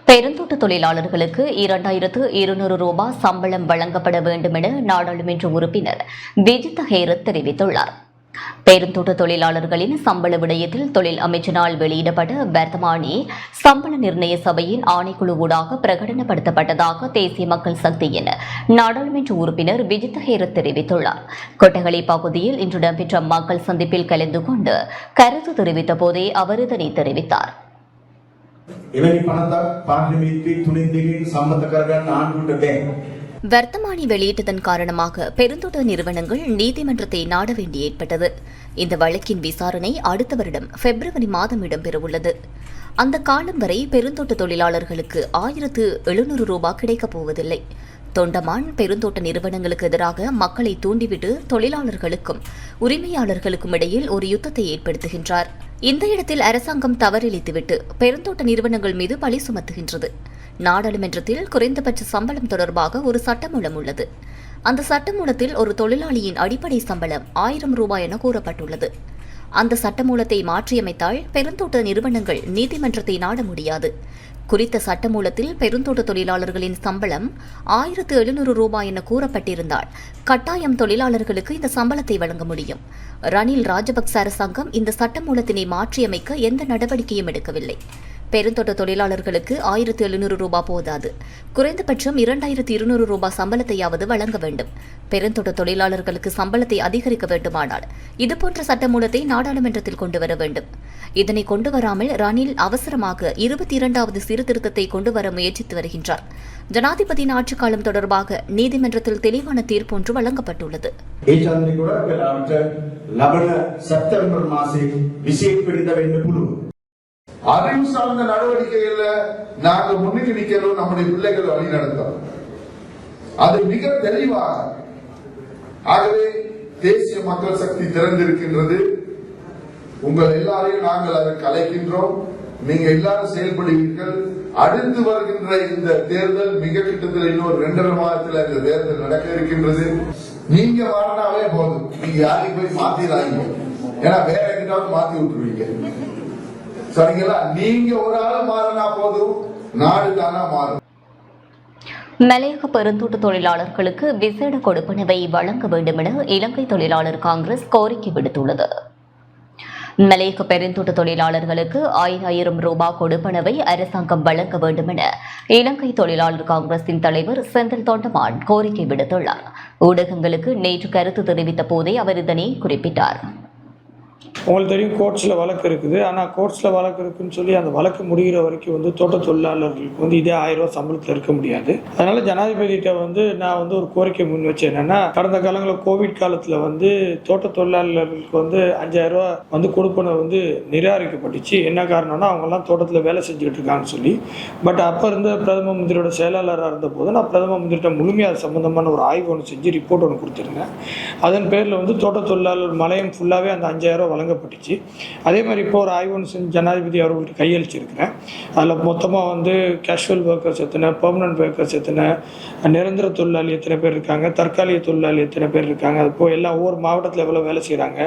Speaker 1: பெருந்தோட்ட தொழிலாளர்களுக்கு 2200 ரூபாய் சம்பளம் வழங்கப்பட வேண்டும் என நாடாளுமன்ற உறுப்பினர் விஜித் ஹேரத் தெரிவித்துள்ளார். பெருந்தோட்ட தொழிலாளர்களின் சம்பள விடயத்தில் தொழில் அமைச்சினால் வெளியிடப்பட்ட வர்த்தமானி சம்பள நிர்ணய சபையின் ஆணைக்குழு ஊடாக பிரகடனப்படுத்தப்பட்டதாக தேசிய மக்கள் சக்தியின் நாடாளுமன்ற உறுப்பினர் விஜித் ஹேரத் தெரிவித்துள்ளார். கொட்டகலை பகுதியில் இன்று இடம்பெற்ற மக்கள் சந்திப்பில் கலந்து கொண்டு கருத்து தெரிவித்த போதே அவர் இதனை தெரிவித்தார். வர்த்தமானி வெளியிட்டதன் காரணமாக பெருந்தோட்ட நிறுவனங்கள் நீதிமன்றத்தை நாட வேண்டி ஏற்பட்டது. இந்த வழக்கின் விசாரணை அடுத்த வருடம் பிப்ரவரி மாதம் இடம்பெறவுள்ளது. அந்த காலம் வரை பெருந்தோட்ட தொழிலாளர்களுக்கு 1700 ரூபாய் கிடைக்கப் போவதில்லை. தொண்டமான் பெருந்தோட்ட நிறுவனங்களுக்கு எதிராக மக்களை தூண்டிவிட்டு தொழிலாளர்களுக்கும் உரிமையாளர்களுக்கும் இடையில் ஒரு யுத்தத்தை ஏற்படுத்துகின்றார். இந்த இடத்தில் அரசாங்கம் தவறிழைத்துவிட்டு பெருந்தோட்ட நிறுவனங்கள் மீது பழி சுமத்துகின்றது. நாடாளுமன்றத்தில் குறைந்தபட்ச சம்பளம் தொடர்பாக ஒரு சட்டமூலம் உள்ளது. அந்த சட்டமூலத்தில் ஒரு தொழிலாளியின் அடிப்படை சம்பளம் 1000 ரூபாய் என கூறப்பட்டுள்ளது. அந்த சட்டமூலத்தை மாற்றியமைத்தால் பெருந்தோட்ட நிறுவனங்கள் நீதிமன்றத்தை நாட முடியாது. குறித்த சட்டமூலத்தில் பெருந்தோட்ட தொழிலாளர்களின் சம்பளம் 1700 ரூபாய் என கூறப்பட்டிருந்தால் கட்டாயம் தொழிலாளர்களுக்கு இந்த சம்பளத்தை வழங்க முடியும். ரணில் ராஜபக்ச அரசாங்கம் இந்த சட்டமூலத்தினை மாற்றியமைக்க எந்த நடவடிக்கையும் எடுக்கவில்லை. பெருந்தோட்ட தொழிலாளர்களுக்கு 1700 ரூபாய் போதாது. குறைந்தபட்சம் 2200 ரூபாய் சம்பளத்தையாவது வழங்க வேண்டும். பெருந்தோட்ட தொழிலாளர்களுக்கு சம்பளத்தை அதிகரிக்க வேண்டுமானால் இதுபோன்ற சட்டமூலத்தை நாடாளுமன்றத்தில் கொண்டுவர வேண்டும். இதனை கொண்டுவராமல் ரணில் அவசரமாக 22வது சீர்திருத்தத்தை கொண்டுவர முயற்சித்து வருகின்றார். ஜனாதிபதியின் ஆட்சிக் காலம் தொடர்பாக நீதிமன்றத்தில் தெளிவான தீர்ப்பு ஒன்று வழங்கப்பட்டுள்ளது.
Speaker 13: அறிவு சார்ந்த நடவடிக்கைகள்ல நாங்கள் முன்னுக்கு நிக்கிறோம். நம்முடைய பிள்ளைகளை வழி நடத்தோம். அது மிக தெளிவாக. ஆகவே தேசிய மக்கள் சக்தி திறந்திருக்கின்றது. உங்கள் எல்லாரையும் நாங்கள் அதை கலைக்கின்றோம். நீங்க எல்லாரும் செயல்படுவீர்கள். அடுத்து வருகின்ற இந்த தேர்தல் மிக கிட்டத்தில் இன்னொரு 2.5 மாதத்தில் இந்த தேர்தல் நடக்க இருக்கின்றது. நீங்க மாறினாவே போதும். நீங்க யாரையும் போய் மாத்திடாதீங்க. ஏன்னா வேற எங்கிட்டாவது மாத்தி விட்டுருவீங்க. சரிங்களா? நீங்க ஒரு ஆள் மாறினா போதும், நாடு தானா மாறும்.
Speaker 1: மலையக பெருந்தோட்ட தொழிலாளர்களுக்கு விசேட கொடுப்பனவை வழங்க வேண்டும் என இலங்கை தொழிலாளர் காங்கிரஸ் கோரிக்கை விடுத்துள்ளது. மலையக பெருந்தோட்ட தொழிலாளர்களுக்கு 5000 ரூபாய் கொடுப்பனவை அரசாங்கம் வழங்க வேண்டும் என இலங்கை தொழிலாளர் காங்கிரசின் தலைவர் செந்தில் தொண்டமான் கோரிக்கை விடுத்துள்ளார். ஊடகங்களுக்கு நேற்று கருத்து தெரிவித்த போதே அவர் இதனை குறிப்பிட்டார்.
Speaker 14: உங்களுக்கு தெரியும், கோர்ட்ஸில் வழக்கு இருக்குது. ஆனால் கோர்ட்ஸில் வழக்கு இருக்குன்னு சொல்லி அந்த வழக்கு முடிகிற வரைக்கும் தோட்ட தொழிலாளர்களுக்கு இதே 1000 ரூபா சம்பளத்தில் இருக்க முடியாது. அதனால ஜனாதிபதிகிட்ட நான் ஒரு கோரிக்கை முன் வச்சேன். என்னன்னா, கடந்த காலங்களில் கோவிட் காலத்தில் தோட்ட தொழிலாளர்களுக்கு 5000 ரூபா கொடுப்பன நிராகரிக்கப்பட்டுச்சு. என்ன காரணம்னா, அவங்கெல்லாம் தோட்டத்தில் வேலை செஞ்சுக்கிட்டு இருக்காங்கன்னு சொல்லி. பட் அப்போ இருந்த பிரதம மந்திரியோட செயலாளராக இருந்த போது நான் பிரதம மந்திரிட்ட முழுமையாக அது சம்பந்தமான ஒரு ஆய்வு ஒன்று செஞ்சு ரிப்போர்ட் ஒன்று கொடுத்துருந்தேன். அதன் பேரில் தோட்ட தொழிலாளர் மலையம் ஃபுல்லாகவே அந்த 5000 ரூபா வழங்கப்பட்டுச்சு. அதே மாதிரி இப்போ ஒரு ஆய்வு ஒன்று செஞ்சு ஜனாதிபதி அவர்களுக்கு கையளிச்சிருக்கிறேன். அதில் மொத்தமாக கேஷுவல் ஒர்க்கர்ஸ் எத்தனை, பெர்மனன்ட் ஒர்க்கர்ஸ் எத்தனை, நிரந்தர தொழிலாளி எத்தனை பேர் இருக்காங்க, தற்காலிக தொழிலாளி எத்தனை பேர் இருக்காங்க, அது போய் எல்லாம் ஒவ்வொரு மாவட்டத்தில் எவ்வளோ வேலை செய்கிறாங்க,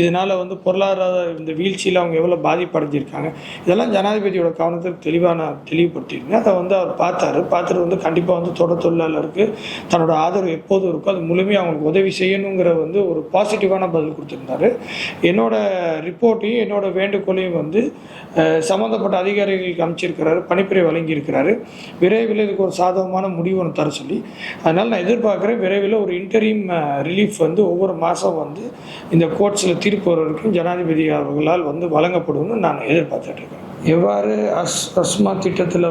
Speaker 14: இதனால் பொருளாதார இந்த வீழ்ச்சியில் அவங்க எவ்வளோ பாதிப்படைஞ்சிருக்காங்க, இதெல்லாம் ஜனாதிபதியோட கவனத்துக்கு தெளிவுபடுத்தியிருக்கேன். அதை அவர் பார்த்துட்டு கண்டிப்பாக தோட்ட தொழிலாளருக்கு தன்னோட ஆதரவு எப்போதும் இருக்கும், அது முழுமையாக அவங்களுக்கு உதவி செய்யணுங்கிற ஒரு பாசிட்டிவான பதில் கொடுத்துருந்தாரு. என்னோட ரிப்போர்ட்டையும் என்னோட வேண்டுகோளையும் சம்மந்தப்பட்ட அதிகாரிகளுக்கு அமைச்சிருக்கிறாரு, பணிப்புரை வழங்கியிருக்கிறாரு. விரைவில் இதுக்கு ஒரு சாதகமான முடிவு ஒன்று தர சொல்லி. அதனால் நான் எதிர்பார்க்குறேன், விரைவில் ஒரு இன்டரீம் ரிலீஃப் ஒவ்வொரு மாதம் இந்த கோர்ட்ஸில் தீர்ப்பு வரைக்கும் ஜனாதிபதி அவர்களால் வழங்கப்படும்னு நான் எதிர்பார்த்துட்டு இருக்கேன். எவ்வாறு அஸ்மா திட்டத்தில்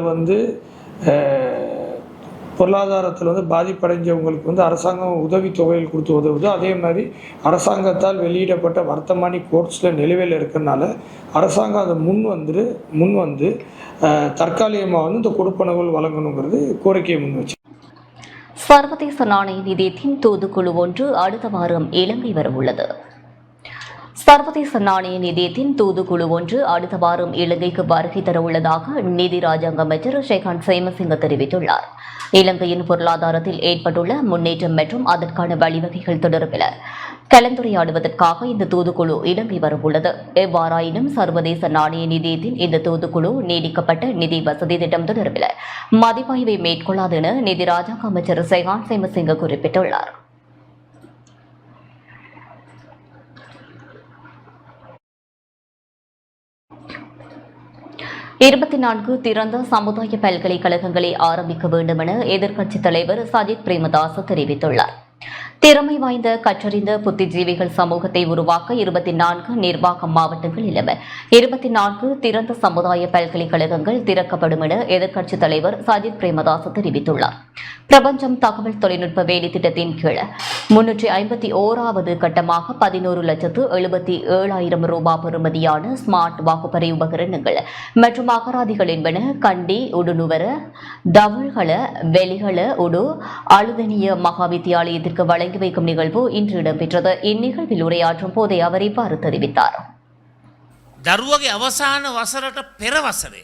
Speaker 14: பொருளாதாரத்தில் பாதிப்படைஞ்சவங்களுக்கு அரசாங்கம் உதவித்தொகைகள் கொடுத்து உதவுது. அதே மாதிரி அரசாங்கத்தால் வெளியிடப்பட்ட வர்த்தமானி கோர்ட்ஸில் நிலுவையில் இருக்கிறதுனால அரசாங்கம் அதை முன் வந்து தற்காலிகமாக இந்த கொடுப்பனவுகள் வழங்கணுங்கிறது கோரிக்கையை முன் வச்சு.
Speaker 1: சர்வதேச நாணய நிதியத்தின் தூதுக்குழு ஒன்று அடுத்த வாரம் இலங்கை வரவுள்ளது. சர்வதேச நாணய நிதியத்தின் தூதுக்குழு ஒன்று அடுத்த வாரம் இலங்கைக்கு வருகை தரவுள்ளதாக நிதி ராஜாங்க அமைச்சர் ஷேகான் சேமசிங்க தெரிவித்துள்ளார். இலங்கையின் பொருளாதாரத்தில் ஏற்பட்டுள்ள முன்னேற்றம் மற்றும் அதற்கான வழிவகைகள் தொடர்பில் கலந்துரையாடுவதற்காக இந்த தூதுக்குழு இலங்கை வரவுள்ளது. எவ்வாறாயினும் சர்வதேச நாணய நிதியத்தின் இந்த தூதுக்குழு நீடிக்கப்பட்ட நிதி வசதி திட்டம் தொடர்பில் மதிப்பாய்வை மேற்கொள்ளாது என நிதி ராஜாங்க அமைச்சர் ஷேகான் சேமசிங்க குறிப்பிட்டுள்ளார். இருபத்தி 4 திறந்த சமுதாய பல்கலைக்கழகங்களை ஆரம்பிக்க வேண்டும் என எதிர்க்கட்சித் தலைவர் சஜித் பிரேமதாச தெரிவித்துள்ளார். திறமை வாய்ந்த கற்றறிந்த புத்திஜீவிகள் சமூகத்தை உருவாக்க 24 நிர்வாக மாவட்டங்களிலும் 24 திறந்த சமுதாய பல்கலைக்கழகங்கள் திறக்கப்படும் என எதிர்க்கட்சித் தலைவர் சஜித் பிரேமதாச தெரிவித்துள்ளார். பிரபஞ்சம் தகவல் தொழில்நுட்ப வேலை திட்டத்தின் கீழ் 351வது கட்டமாக 11,77,000 ரூபாய் பெறுமதியான ஸ்மார்ட் வாக்குப்பறை உபகரணங்கள் மற்றும் அகராதிகள் என்பன கண்டி உடுநுவர தவழ்கள வெளிகள உடு அழுதனிய மகா வித்தியாலயத்திற்கு வழங்கி வைக்கும் நிகழ்வு இன்று இடம்பெற்றது. இந்நிகழ்வில் உரையாற்றும் போதே அவர் இவ்வாறு தெரிவித்தார்.
Speaker 12: දරුවගේ අවසාන වසරට පෙර වසරේ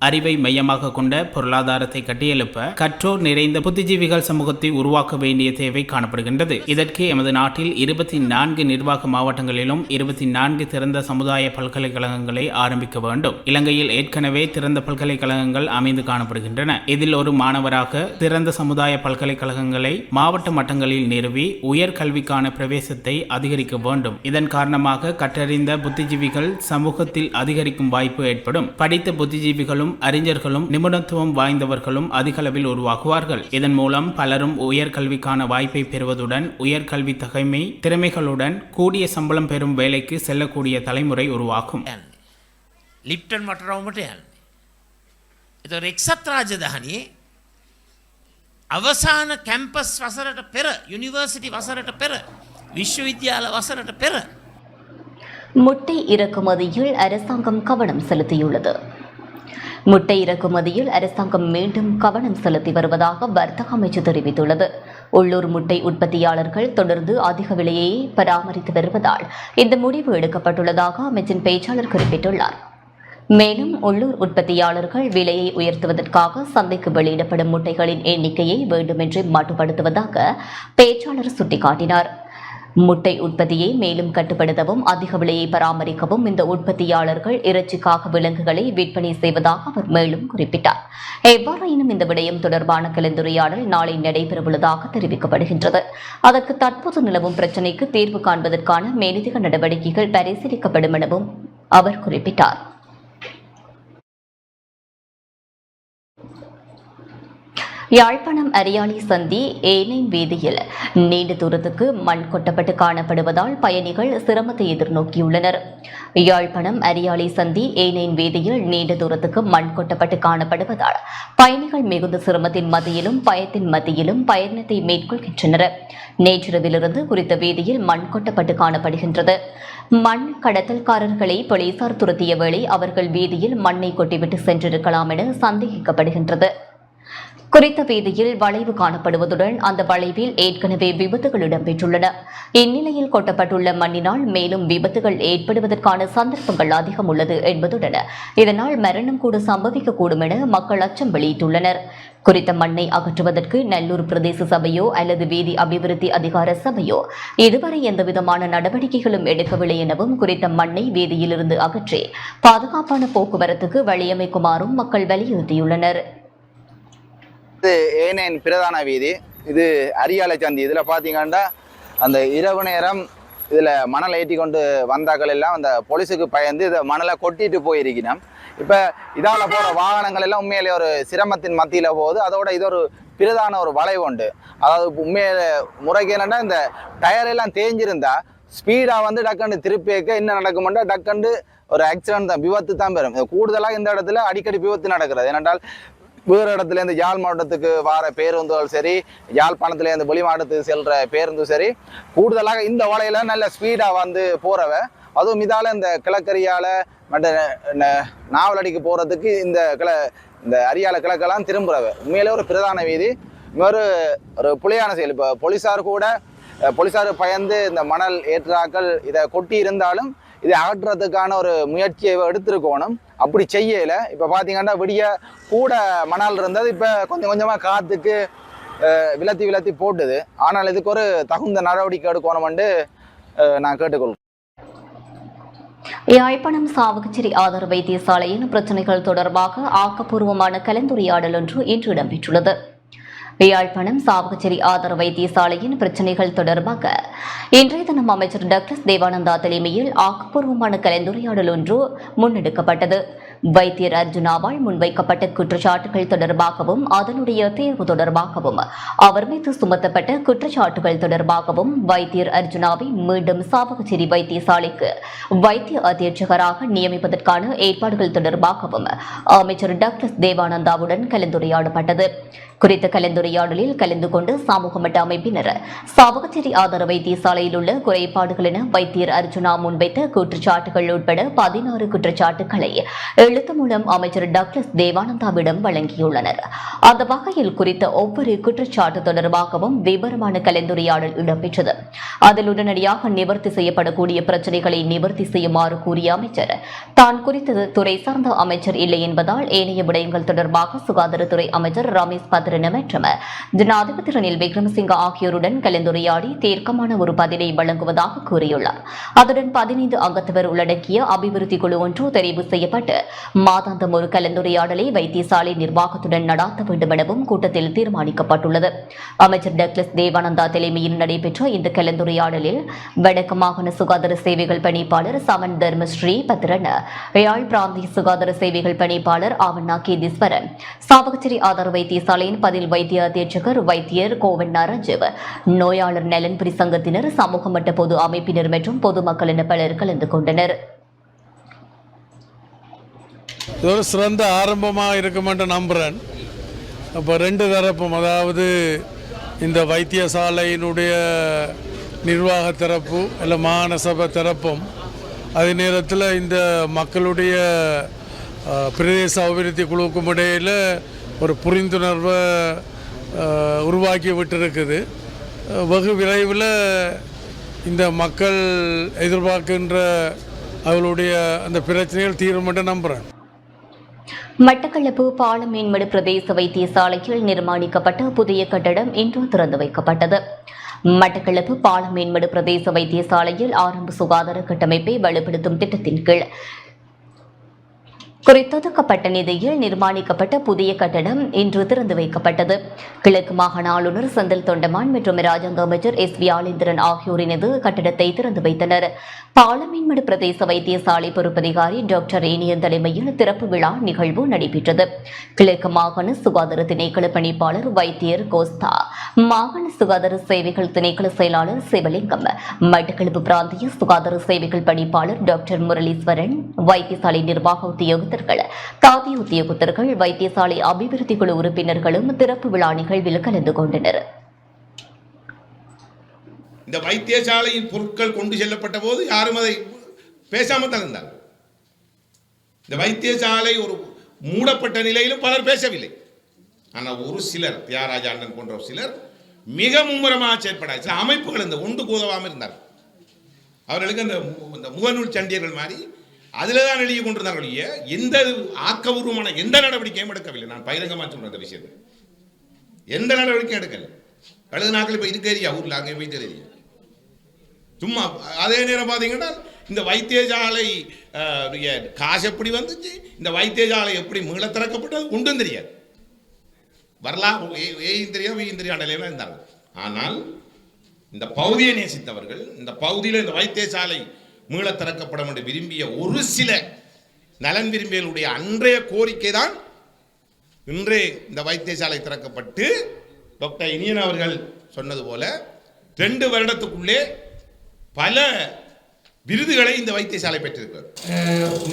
Speaker 10: அறிவை மையமாக கொண்ட பொருளாதாரத்தை கட்டியெழுப்ப கற்றோர் நிறைந்த புத்திஜீவிகள் சமூகத்தை உருவாக்க வேண்டிய தேவை காணப்படுகின்றது. இதற்கு எமது நாட்டில் 24 நிர்வாக மாவட்டங்களிலும் 24 திறந்த சமுதாய பல்கலைக்கழகங்களை ஆரம்பிக்க வேண்டும். இலங்கையில் ஏற்கனவே திறந்த பல்கலைக்கழகங்கள் அமைந்து காணப்படுகின்றன. இதில் ஒரு மாணவராக திறந்த சமுதாய பல்கலைக்கழகங்களை மாவட்ட மட்டங்களில் நிறுவி உயர்கல்விக்கான பிரவேசத்தை அதிகரிக்க வேண்டும். இதன் காரணமாக கற்றறிந்த புத்திஜீவிகள் சமூகத்தில் அதிகரிக்கும் வாய்ப்பு ஏற்படும். படித்த புத்திஜீவிகளும் அறிஞர்களும் நிபுணத்துவம் வாய்ந்தவர்களும் அதிகளவில் உருவாகுவார்கள். இதன் மூலம் பலரும் உயர்கல்விக்கான வாய்ப்பை பெறுவதுடன் உயர்கல்வி தகைமை திறமைகளுடன் கூடிய சம்பளம் பெறும் வேலைக்கு செல்லக்கூடிய தலைமுறை உருவாகும்.
Speaker 12: ලිප්ටන් මටරවමට යන්නේ. එතකොට එක්සත් රාජධානියේ අවසාන කැම්පස් වසරට පෙර යුනිවර්සිටි වසරට පෙර විශ්වවිද්‍යාල වසරට පෙර
Speaker 1: முட்டை இறக்குமதியில் அரசாங்கம் கவனம் செலுத்தியுள்ளது. முட்டை இறக்குமதியில் அரசாங்கம் மீண்டும் கவனம் செலுத்தி வருவதாக வர்த்தக அமைச்சு தெரிவித்துள்ளது. உள்ளூர் முட்டை உற்பத்தியாளர்கள் தொடர்ந்து அதிக விலையை பராமரித்து வருவதால் இந்த முடிவு எடுக்கப்பட்டுள்ளதாக அமைச்சின் பேச்சாளர் குறிப்பிட்டுள்ளார். மேலும் உள்ளூர் உற்பத்தியாளர்கள் விலையை உயர்த்துவதற்காக சந்தைக்கு வெளியிடப்படும் முட்டைகளின் எண்ணிக்கையை வேண்டுமென்றே மட்டுப்படுத்துவதாக பேச்சாளர் சுட்டிக்காட்டினார். முட்டை உற்பத்தியை மேலும் கட்டுப்படுத்தவும் அதிக விலையை பராமரிக்கவும் இந்த உற்பத்தியாளர்கள் இறைச்சிக்காக விலங்குகளை விற்பனை செய்வதாக அவர் மேலும் குறிப்பிட்டார். எவ்வாறாயினும் இந்த விடயம் தொடர்பான கலந்துரையாடல் நாளை நடைபெறவுள்ளதாக தெரிவிக்கப்படுகின்றது. அதற்கு தற்போது நிலவும் பிரச்சினைக்கு தீர்வு காண்பதற்கான மேலதிக நடவடிக்கைகள் பரிசீலிக்கப்படும் எனவும் அவர் குறிப்பிட்டார். யாழ்ப்பாணம் அரியாலை சந்தி ஏனைன் வீதியில் நீண்ட தூரத்துக்கு மண் கொட்டப்பட்டு காணப்படுவதால் பயணிகள் சிரமத்தை எதிர்நோக்கியுள்ளனர். யாழ்ப்பாணம் அரியாலை சந்தி ஏனைன் வீதியில் நீண்ட தூரத்துக்கு மண் கொட்டப்பட்டு காணப்படுவதால் பயணிகள் மிகுந்த சிரமத்தின் மத்தியிலும் பயத்தின் மத்தியிலும் பயணத்தை மேற்கொள்கின்றனர். நேற்றிரவிலிருந்து குறித்த வீதியில் மண் கொட்டப்பட்டு காணப்படுகின்றது. மண் கடத்தல்காரர்களை போலீசார் துரத்திய வேளை அவர்கள் வீதியில் மண்ணை கொட்டிவிட்டு சென்றிருக்கலாம் என சந்தேகிக்கப்படுகின்றது. குறித்த வீதியில் வளைவு காணப்படுவதுடன் அந்த வளைவில் ஏற்கனவே விபத்துகள் இடம்பெற்றுள்ளன. இந்நிலையில் கொட்டப்பட்டுள்ள மண்ணினால் மேலும் விபத்துகள் ஏற்படுவதற்கான சந்தர்ப்பங்கள் அதிகம் உள்ளது என்பதுடன் இதனால் மரணம் கூட சம்பவிக்கக்கூடும் என மக்கள் அச்சம் வெளியிட்டுள்ளனர். குறித்த மண்ணை அகற்றுவதற்கு நல்லூர் பிரதேச சபையோ அல்லது வீதி அபிவிருத்தி அதிகார சபையோ இதுவரை எந்தவிதமான நடவடிக்கைகளும் எடுக்கவில்லை எனவும் குறித்த மண்ணை வீதியிலிருந்து அகற்றி பாதுகாப்பான போக்குவரத்துக்கு வழியமைக்குமாறும் மக்கள் வலியுறுத்தியுள்ளனர்.
Speaker 6: இது ஏனையின் பிரதான வீதி, இது அரியாலை சந்தி. இதில் பார்த்தீங்கன்னா அந்த இரவு நேரம் இதில் மணல் ஏற்றி கொண்டு வந்தாக்கள் எல்லாம் அந்த போலீஸுக்கு பயந்து இதை மணலை கொட்டிட்டு போயிருக்கணும். இப்போ இதால் போகிற வாகனங்கள் எல்லாம் உண்மையிலே ஒரு சிரமத்தின் மத்தியில் போகுது. அதோட இது ஒரு பிரதான ஒரு வளைவு உண்டு. அதாவது உண்மையில முறைக்கு என்னென்னா இந்த டயர் எல்லாம் தேஞ்சிருந்தா ஸ்பீடாக வந்து டக்கண்டு திருப்பி வைக்க என்ன நடக்கும்னா டக்கண்டு ஒரு ஆக்சிடென்ட் தான், விபத்து தான் பெறும். கூடுதலாக இந்த இடத்துல அடிக்கடி விபத்து நடக்கிறது. ஏனென்றால் வேறு இடத்துலேருந்து யாழ் மாவட்டத்துக்கு வர பேருந்துகள் சரி, யாழ்ப்பாணத்துலேருந்து வெளி மாவட்டத்துக்கு செல்கிற பேருந்தும் சரி, கூடுதலாக இந்த வலையில் நல்ல ஸ்பீடாக வந்து போகிறவ. அதுவும் இதால் இந்த கிழக்கரியால் மற்ற நாவலடிக்கு போகிறதுக்கு இந்த அரியாலை கிழக்கெல்லாம் திரும்புகிறவ. உண்மையிலே ஒரு பிரதான வீதி. ஒரு புலியான செயல். இப்போ போலீஸார் பயந்து இந்த மணல் ஏற்றாக்கள் இதை கொட்டி இருந்தாலும் இதை அகற்றுறதுக்கான ஒரு முயற்சியை எடுத்திருக்கணும். அப்படி செய்யலை. இப்போ பார்த்தீங்கன்னா விடிய கூட மணல் இருந்தது, இப்போ கொஞ்சம் கொஞ்சமாக காற்றுக்கு விலத்தி போட்டுது. ஆனால் இதுக்கு ஒரு தகுந்த நடவடிக்கை எடுக்கணும்னு நான் கேட்டுக்கொள்கிறேன்.
Speaker 1: யாழ்ப்பாணம் சாவகச்சேரி ஆதார வைத்தியசாலையின் பிரச்சினைகள் தொடர்பாக ஆக்கப்பூர்வமான கலந்துரையாடல் ஒன்று இன்று இடம்பெற்றுள்ளது. யாழ்ப்பாணம் சாவகச்சேரி ஆதார வைத்தியசாலையின் பிரச்சினைகள் தொடர்பாக இன்றைய தினம் அமைச்சர் டாக்டர் தேவானந்தா தலைமையில் ஆக்கப்பூர்வமான கலந்துரையாடல் ஒன்று முன்னெடுக்கப்பட்டது. வைத்தியர் அர்ஜுனாவால் முன்வைக்கப்பட்ட குற்றச்சாட்டுகள் தொடர்பாகவும் அதனுடைய தீர்வு தொடர்பாகவும் அவர் மீது சுமத்தப்பட்ட குற்றச்சாட்டுகள் தொடர்பாகவும் வைத்தியர் அர்ஜுனாவை மீண்டும் சாவகச்சேரி வைத்தியசாலைக்கு வைத்திய அத்தியட்சகராக நியமிப்பதற்கான ஏற்பாடுகள் தொடர்பாகவும் அமைச்சர் டாக்டர் தேவானந்தாவுடன் கலந்துரையாடப்பட்டது. குறித்த கலந்துரையாடலில் கலந்து கொண்டு சமூக மட்ட அமைப்பினர் சாவகச்சேரி ஆதார வைத்தியசாலையில் உள்ள குறைபாடுகள் என வைத்தியர் அர்ஜுனா முன்வைத்த குற்றச்சாட்டுகள் உட்பட 16 குற்றச்சாட்டுகளை எழுத்து மூலம் அமைச்சர் டாக்டர் தேவானந்தாவிடம் வழங்கியுள்ளனர். அந்த வகையில் குறித்த ஒவ்வொரு குற்றச்சாட்டு தொடர்பாகவும் விவரமான கலந்துரையாடல் இடம்பெற்றது. அதில் உடனடியாக நிவர்த்தி செய்யப்படக்கூடிய பிரச்சினைகளை நிவர்த்தி செய்யுமாறு கூறிய அமைச்சர் தான் குறித்தது துறை சார்ந்த அமைச்சர் இல்லை என்பதால் ஏனைய விடயங்கள் தொடர்பாக சுகாதாரத்துறை அமைச்சர் ரமேஷ் பத்ரன மற்றும் ஜனாதிபதி ரணில் விக்ரமசிங்க ஆகியோருடன் கலந்துரையாடி தீர்க்கமான ஒரு பதிலை வழங்குவதாக கூறியுள்ளார். அதுடன் 15 அங்கத்தவர் உள்ளடக்கிய அபிவிருத்தி குழு ஒன்று தெரிவு செய்யப்பட்டு மாதாந்தம் ஒரு கலந்துரையாடலை வைத்தியசாலை நிர்வாகத்துடன் நடாத்த வேண்டும் எனவும் கூட்டத்தில் தீர்மானிக்கப்பட்டுள்ளது. அமைச்சர் டக்ளஸ் தேவானந்தா தலைமையில் நடைபெற்ற இந்த கலந்துரையாடலில் வடக்கு மாகாண சுகாதார சேவைகள் பணிப்பாளர் சமன் தர்மஸ்ரீ பத்ரன், யாழ் பிராந்திய சுகாதார சேவைகள் பணிப்பாளர் ஆவண்ணா கேதீஸ்வரன், சாவகச்சேரி ஆதார வைத்தியசாலையின் பதில் வைத்திய அधीक्षகர் வைத்தியர் கோவண்ணா ரஜீவ், நோயாளர் நலன்புரி சங்கத்தினர், சமூக மட்ட பொது அமைப்பினர் மற்றும் பொதுமக்கள் என பலர் கலந்து கொண்டனர்.
Speaker 15: இது ஒரு சிறந்த ஆரம்பமாக இருக்கும் என்று நம்புகிறேன். அப்போ 2 தரப்பும், அதாவது இந்த வைத்தியசாலையினுடைய நிர்வாக தரப்பு இல்லை மாகாண சபை தரப்பும், அதே நேரத்தில் இந்த மக்களுடைய பிரதேச அபிவிருத்தி குழுவுக்கும் இடையில் ஒரு புரிந்துணர்வை உருவாக்கி விட்டிருக்குது. வெகு விரைவில் இந்த மக்கள் எதிர்பார்க்கின்ற அவர்களுடைய அந்த பிரச்சனைகள் தீரும் என்று நம்புகிறேன்.
Speaker 1: மட்டக்களப்பு பாலமேன்மடு பிரதேச வைத்தியசாலையில் நிர்மாணிக்கப்பட்ட புதிய கட்டடம் இன்று திறந்து வைக்கப்பட்டது. மட்டக்களப்பு பாலமேன்மடு பிரதேச வைத்தியசாலையில் ஆரம்ப சுகாதார கட்டமைப்பை வலுப்படுத்தும் திட்டத்தின் கீழ் குறித்தொதுக்கப்பட்ட நிதியில் நிர்மாணிக்கப்பட்ட புதிய கட்டடம் இன்று திறந்து வைக்கப்பட்டது. கிழக்கு மாகாண ஆளுநர் செந்தில் தொண்டமான் மற்றும் ராஜாங்க அமைச்சர் எஸ் வி ஆலேந்திரன் ஆகியோரினது கட்டடத்தை திறந்து வைத்தனர். பாலமேன்மடு பிரதேச வைத்தியசாலை பொறுப்பதிகாரி டாக்டர் ஏனியன் தலைமையில் திறப்பு விழா நிகழ்வு நடைபெற்றது. கிழக்கு மாகாண சுகாதார திணைக்கள பணிப்பாளர் வைத்தியர் கோஸ்தா, மாகாண சுகாதார சேவைகள் திணைக்கள செயலாளர் சிவலிங்கம், மட்டக்களப்பு பிராந்திய சுகாதார சேவைகள் பணிப்பாளர் டாக்டர் முரளீஸ்வரன், வைத்தியசாலை நிர்வாக உத்தியோகத்தர்கள், தாதி உத்தியோகத்தர்கள், வைத்தியசாலை அபிவிருத்தி குழு உறுப்பினர்களும் திறப்பு விழா நிகழ்வில் கலந்து கொண்டனர்.
Speaker 16: இந்த வைத்தியசாலையின் பொருட்கள் கொண்டு செல்லப்பட்ட போது யாரும் அதை பேசாமல் தான் இருந்தார்கள். இந்த வைத்தியசாலை ஒரு மூடப்பட்ட நிலையிலும் பலர் பேசவில்லை. ஆனால் ஒரு சிலர், தியாகராஜ அண்ணன் போன்ற சிலர் மிக மும்முரமாக செயற்பட சில அமைப்புகள் இந்த ஒன்று உதவாமல் இருந்தார்கள். அவர்களுக்கு அந்த முகநூல் சண்டியர்கள் மாதிரி அதில் தான் எழுதி கொண்டிருந்தார்கள். எந்த ஆக்கபூர்வமான எந்த நடவடிக்கையும் எடுக்கவில்லை. நான் பகிரங்கமாக சொல்கிறேன் அந்த விஷயத்தை. எந்த நடவடிக்கையும் எடுக்கலை. கழுது நாட்கள் இப்போ இதுக்கு ஏரியா ஊரில் அங்கே போய் தெரியும். சும்மா அதே நேரம் பார்த்தீங்கன்னா இந்த வைத்தியசாலை காசு எப்படி வந்துச்சு, இந்த வைத்தியசாலை எப்படி மீள திறக்கப்பட்டது ஒன்றும் தெரியாது. வரலாம் ஏயும் தெரியாது வெய்யும் தெரியாத நிலையில இருந்தாங்க. ஆனால் இந்த பகுதியை நேசித்தவர்கள், இந்த பகுதியில் இந்த வைத்தியசாலை மீள திறக்கப்படும் என்று விரும்பிய ஒரு சில நலன் விரும்பியலுடைய அன்றைய கோரிக்கை தான் இன்றே இந்த வைத்தியசாலை திறக்கப்பட்டு டாக்டர் இனியன் அவர்கள் சொன்னது போல 2 வருடத்துக்குள்ளே பல விருதுகளை இந்த வைத்தியசாலை பெற்றிருக்கிறது.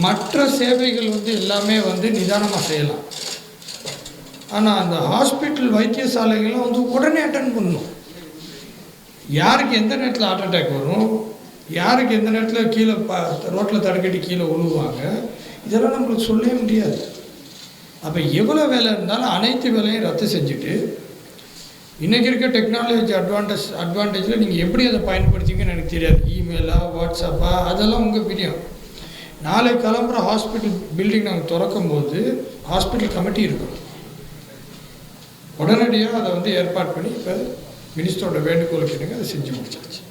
Speaker 14: மற்ற சேவைகள் எல்லாமே நிதானமாக செய்யலாம். ஆனால் அந்த ஹாஸ்பிட்டல் வைத்தியசாலைகள்லாம் உடனே அட்டென்ட் பண்ணணும். யாருக்கு எந்த நேரத்தில் ஹார்ட் அட்டாக் வரும், யாருக்கு எந்த நேரத்தில் கீழே ரோட்டில் தடுக்கட்டி கீழே விழுவாங்க, இதெல்லாம் நம்மளுக்கு சொல்லவே முடியாது. அப்போ எவ்வளோ வேலை இருந்தாலும் அனைத்து வேலையும் ரத்து செஞ்சுட்டு இன்றைக்கி இருக்க டெக்னாலஜி அட்வான்டேஜில் நீங்கள் எப்படி அதை பயன்படுத்திங்கன்னு எனக்கு தெரியாது. இமெயிலா, வாட்ஸ்அப்பா, அதெல்லாம் உங்கள் பிரியம். நாளை கிளம்புற ஹாஸ்பிட்டல் பில்டிங் நாங்கள் திறக்கும் போது ஹாஸ்பிட்டல் கமிட்டி இருக்கணும். உடனடியாக அதை ஏற்பாடு பண்ணி இப்போ மினிஸ்டரோட வேண்டுகோளுக்கு எனக்கு அதை செஞ்சு முடிச்சாச்சு.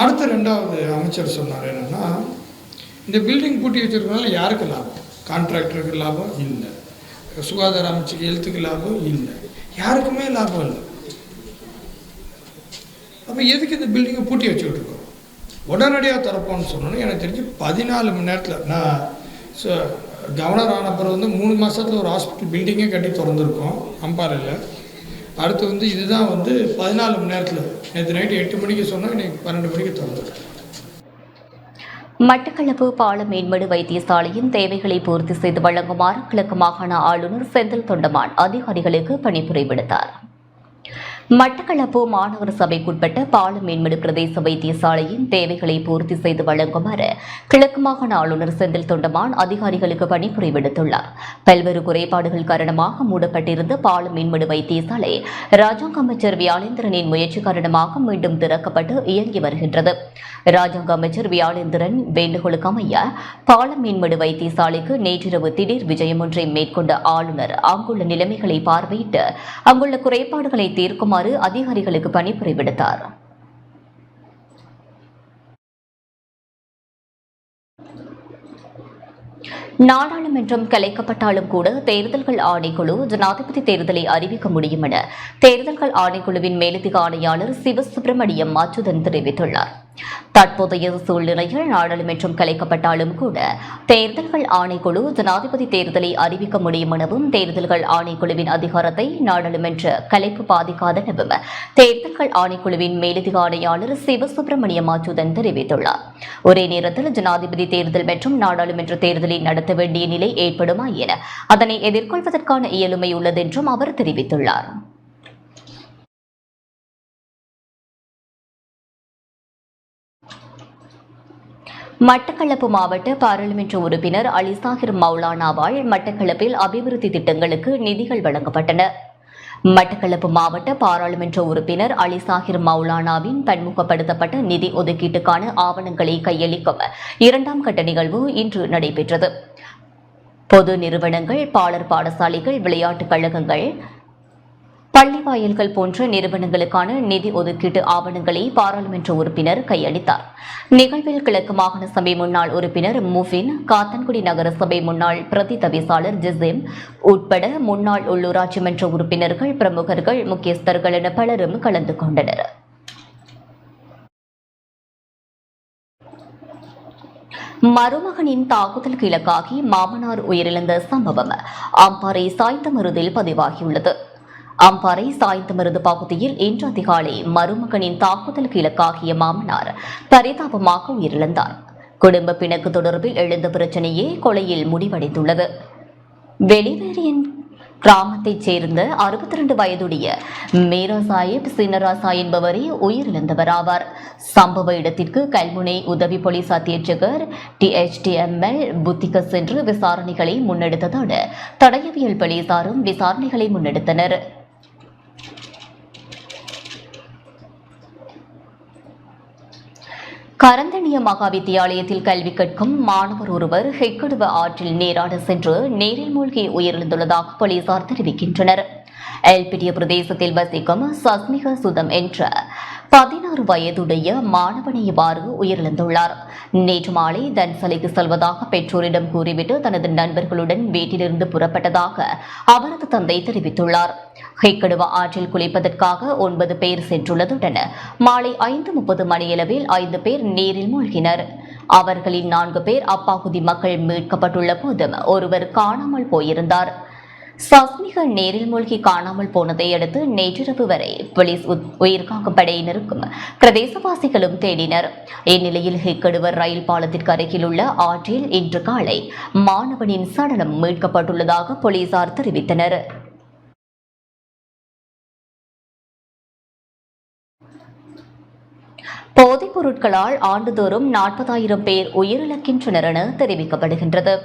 Speaker 14: அடுத்த 2வது அமைச்சர் சொன்னார் என்னென்னா, இந்த பில்டிங் பூட்டி வச்சுருக்கனால யாருக்கு லாபம்? கான்ட்ராக்டருக்கு லாபம் இல்லை, சுகாதார அமைச்சுக்கு ஹெல்த்துக்கு லாபம் இல்லை, யாருக்குமே லாபம் இல்லை. அப்போ எதுக்கு இந்த பில்டிங்கை பூட்டி வச்சுக்கிட்டு இருக்கோம்? உடனடியாக திறப்போம்னு சொன்னோன்னே எனக்கு தெரிஞ்சு 14 மணி நேரத்தில் நான் கவர்னர் ஆன பிறகு 3 மாதத்தில் ஒரு ஹாஸ்பிட்டல் பில்டிங்கே கட்டி திறந்துருக்கோம் அம்பாறையில். அடுத்து இதுதான் 14 மணி நேரத்தில், நேற்று நைட்டு 8 மணிக்கு சொன்னால் இன்றைக்கி 12 மணிக்கு திறந்துருக்கோம்.
Speaker 1: மட்டக்களப்பு பாலமேன்மடு வைத்தியசாலையின் தேவைகளை பூர்த்தி செய்து வழங்குமாறு கிழக்கு மாகாண ஆளுநர் செந்தில் தொண்டமான் அதிகாரிகளுக்கு பணிப்புரை விடுத்தார். மட்டக்களப்பு மாநகர சபைக்குட்பட்ட பாலமேன்மடு பிரதேச வைத்தியசாலையின் தேவைகளை பூர்த்தி செய்து வழங்குமாறு கிழக்கு மாகாண ஆளுநர் செந்தில் தொண்டமான் அதிகாரிகளுக்கு பணிப்புரை விடுத்துள்ளார். பல்வேறு குறைபாடுகள் காரணமாக மூடப்பட்டிருந்த பாலமேன்மடு வைத்தியசாலை ராஜாங்க அமைச்சர் வியாழேந்திரனின் முயற்சி காரணமாக மீண்டும் திறக்கப்பட்டு இயங்கி வருகின்றது. ராஜாங்க அமைச்சர் வியாழேந்திரன் வேண்டுகோளுக்கு அமைய பாலமேன்மடு வைத்தியசாலைக்கு நேற்றிரவு திடீர் விஜயம் ஒன்றை மேற்கொண்ட ஆளுநர் அங்குள்ள நிலைமைகளை பார்வையிட்டு அங்குள்ள குறைபாடுகளை தீர்க்குமாறு அதிகாரிகளுக்கு பணிப்புரை விடுத்தார். நாடாளுமன்றம் கலைக்கப்பட்டாலும் கூட தேர்தல்கள் ஆணைக்குழு ஜனாதிபதி தேர்தலை அறிவிக்க முடியும் என தேர்தல்கள் ஆணைக்குழுவின் மேலதிக ஆணையாளர் சிவசுப்பிரமணியம் அச்சுதன் தெரிவித்துள்ளார். தற்போதைய சூழ்நிலையில் நாடாளுமன்றம் கலைக்கப்பட்டாலும் கூட தேர்தல்கள் ஆணைக்குழு ஜனாதிபதி தேர்தலை அறிவிக்க முடியும் எனவும் தேர்தல்கள் ஆணைக்குழுவின் அதிகாரத்தை நாடாளுமன்ற கலைப்பு பாதிக்காத எனவும் தேர்தல்கள் ஆணைக்குழுவின் மேலதிக ஆணையாளர் சிவசுப்பிரமணியம் அச்சுதன் தெரிவித்துள்ளார். ஒரே நேரத்தில் ஜனாதிபதி தேர்தல் மற்றும் நாடாளுமன்ற தேர்தலை நடத்த வேண்டிய நிலை ஏற்படுமாயின் அதனை எதிர்கொள்வதற்கான இயலுமை உள்ளது என்றும் அவர் தெரிவித்துள்ளார். மட்டக்களப்பு மாவட்ட பாராளுமன்ற உறுப்பினர் அலிசாஹிர் மௌலானாவால் மட்டக்களப்பில் அபிவிருத்தி திட்டங்களுக்கு நிதிகள் வழங்கப்பட்டன. மட்டக்களப்பு மாவட்ட பாராளுமன்ற உறுப்பினர் அலிசாஹிர் மௌலானாவின் பன்முகப்படுத்தப்பட்ட நிதி ஒதுக்கீட்டுக்கான ஆவணங்களை கையளிக்கும் 2ஆம் கட்ட நிகழ்வு இன்று நடைபெற்றது. பொது நிறுவனங்கள், பாலர் பாடசாலைகள், விளையாட்டுக் கழகங்கள், பள்ளி வாயில்கள் போன்ற நிறுவனங்களுக்கான நிதி ஒதுக்கீட்டு ஆவணங்களை பாராளுமன்ற உறுப்பினர் கையளித்தார். நிகழ்வில் கிழக்கு மாகாண சபை முன்னாள் உறுப்பினர் முஃபின், காத்தன்குடி நகர சபை முன்னாள் பிரதி தவிசாளர் ஜிசிம் உட்பட முன்னாள் உள்ளூராட்சி மன்ற உறுப்பினர்கள், பிரமுகர்கள், முக்கியஸ்தர்கள் என பலரும் கலந்து கொண்டனர். மருமகனின் தாக்குதலுக்கு இலக்காகி மாமனார் உயிரிழந்த சம்பவம் அம்பாறை சாய்ந்தமருதில் பதிவாகியுள்ளது. அம்பாறை சாய்ந்தமருது பகுதியில் இன்று அதிகாலை மருமகனின் தாக்குதலுக்கு இலக்காகிய மாமனார் பரிதாபமாக உயிரிழந்தார். குடும்ப பிணக்கு தொடர்பில் எழுந்த பிரச்சனையே கொலையில் முடிவடைந்துள்ளது. வெளிவேரியின் கிராமத்தைச் சேர்ந்த 62 வயதுடைய மீரா சாஹிப் சின்னராசா என்பவரே உயிரிழந்தவர் ஆவார். சம்பவ இடத்திற்கு கல்முனை உதவி போலீஸ் அத்தியட்சகர் THTML புத்திக சென்று விசாரணைகளை முன்னெடுத்ததோடு தடயவியல் போலீசாரும் விசாரணைகளை முன்னெடுத்தனர். கரந்தணிய மகா வித்தியாலயத்தில் கல்வி கற்கும் மாணவர் ஒருவர் ஹெக்கடுவ ஆற்றில் நீராட சென்று நீரில் மூழ்கி உயிரிழந்துள்ளதாக போலீசார் தெரிவிக்கின்றனர். எல்பிட்டிய பிரதேசத்தில் வசிக்கும் சஸ்மிக சுதம் என்ற 16 வயதுடைய மாணவனை இவ்வாறு உயிரிழந்துள்ளார். நேற்று மாலை தன்சலைக்கு செல்வதாக பெற்றோரிடம் கூறிவிட்டு தனது நண்பர்களுடன் வீட்டிலிருந்து புறப்பட்டதாக அவரது தந்தை தெரிவித்துள்ளார். ஹெக்கடுவ ஆற்றில் குளிப்பதற்காக 9 பேர் சென்றுள்ளதுடன் மாலை 5:30 மணியளவில் 5 பேர் நீரில் மூழ்கினர். அவர்களில் 4 பேர் அப்பகுதி மக்கள் மீட்கப்பட்டுள்ள போதும் ஒருவர் காணாமல் போயிருந்தார். சஸ்மிக நீரில் மூழ்கி காணாமல் போனதை அடுத்து நேற்றிரவு வரை போலீஸ் உயிர்காக்கும் படையினருக்கும் பிரதேசவாசிகளும் தேடினர். இந்நிலையில் ஹெக்கடுவர் ரயில் பாலத்திற்கு அருகில் உள்ள ஆற்றில் இன்று காலை மாணவனின் சடலம் மீட்கப்பட்டுள்ளதாக போலீசார் தெரிவித்தனர். போதைப் பொருட்களால் ஆண்டுதோறும் 40,000 பேர் உயிரிழக்கின்றனர் என தெரிவிக்கப்படுகின்றது.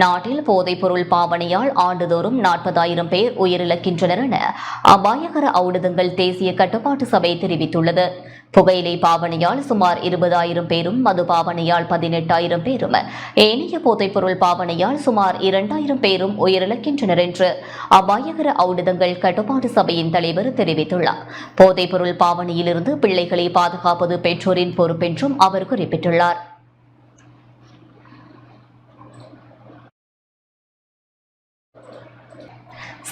Speaker 1: நாட்டில் போதைப்பொருள் பாவனையால் ஆண்டுதோறும் 40,000 பேர் உயிரிழக்கின்றனர் என அபாயகர ஔடதங்கள் தேசிய கட்டுப்பாட்டு சபை தெரிவித்துள்ளது. புகையிலை பாவனையால் சுமார் 20,000 பேரும், மது பாவனையால் 18,000 பேரும், ஏனைய போதைப்பொருள் பாவனையால் சுமார் 2,000 பேரும் உயிரிழக்கின்றனர் என்று அபாயகர ஔடதங்கள் கட்டுப்பாட்டு சபையின் தலைவர் தெரிவித்துள்ளார். போதைப்பொருள் பாவனையிலிருந்து பிள்ளைகளை பாதுகாப்பது பெற்றோரின் பொறுப்பென்றும் அவர் குறிப்பிட்டுள்ளார்.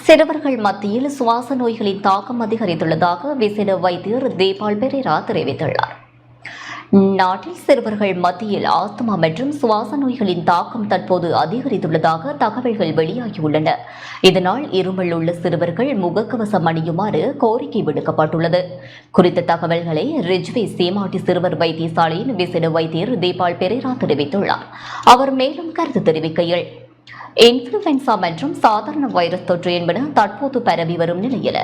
Speaker 1: சிறுவர்கள் மத்தியில் சுவாச நோய்களின் தாக்கம் அதிகரித்துள்ளதாக விசேட வைத்தியர் தீபால் பெரேரா தெரிவித்துள்ளார். நாட்டில் சிறுவர்கள் மத்தியில் ஆஸ்துமா மற்றும் சுவாச நோய்களின் தாக்கம் தற்போது அதிகரித்துள்ளதாக தகவல்கள் வெளியாகியுள்ளன. இதனால் இருமல் உள்ள சிறுவர்கள் முகக்கவசம் அணியுமாறு கோரிக்கை விடுக்கப்பட்டுள்ளது. குறித்த தகவல்களை ரிஜ்வே சீமாட்டி சிறுவர் வைத்தியசாலையின் விசேட வைத்தியர் தீபால் பெரேரா தெரிவித்துள்ளார். அவர் மேலும் கருத்து தெரிவிக்கையில், இன்ஃபுளுவென்சா மற்றும் சாதாரண வைரஸ் தொற்று என்பன தற்போது பரவி வரும் நிலையில்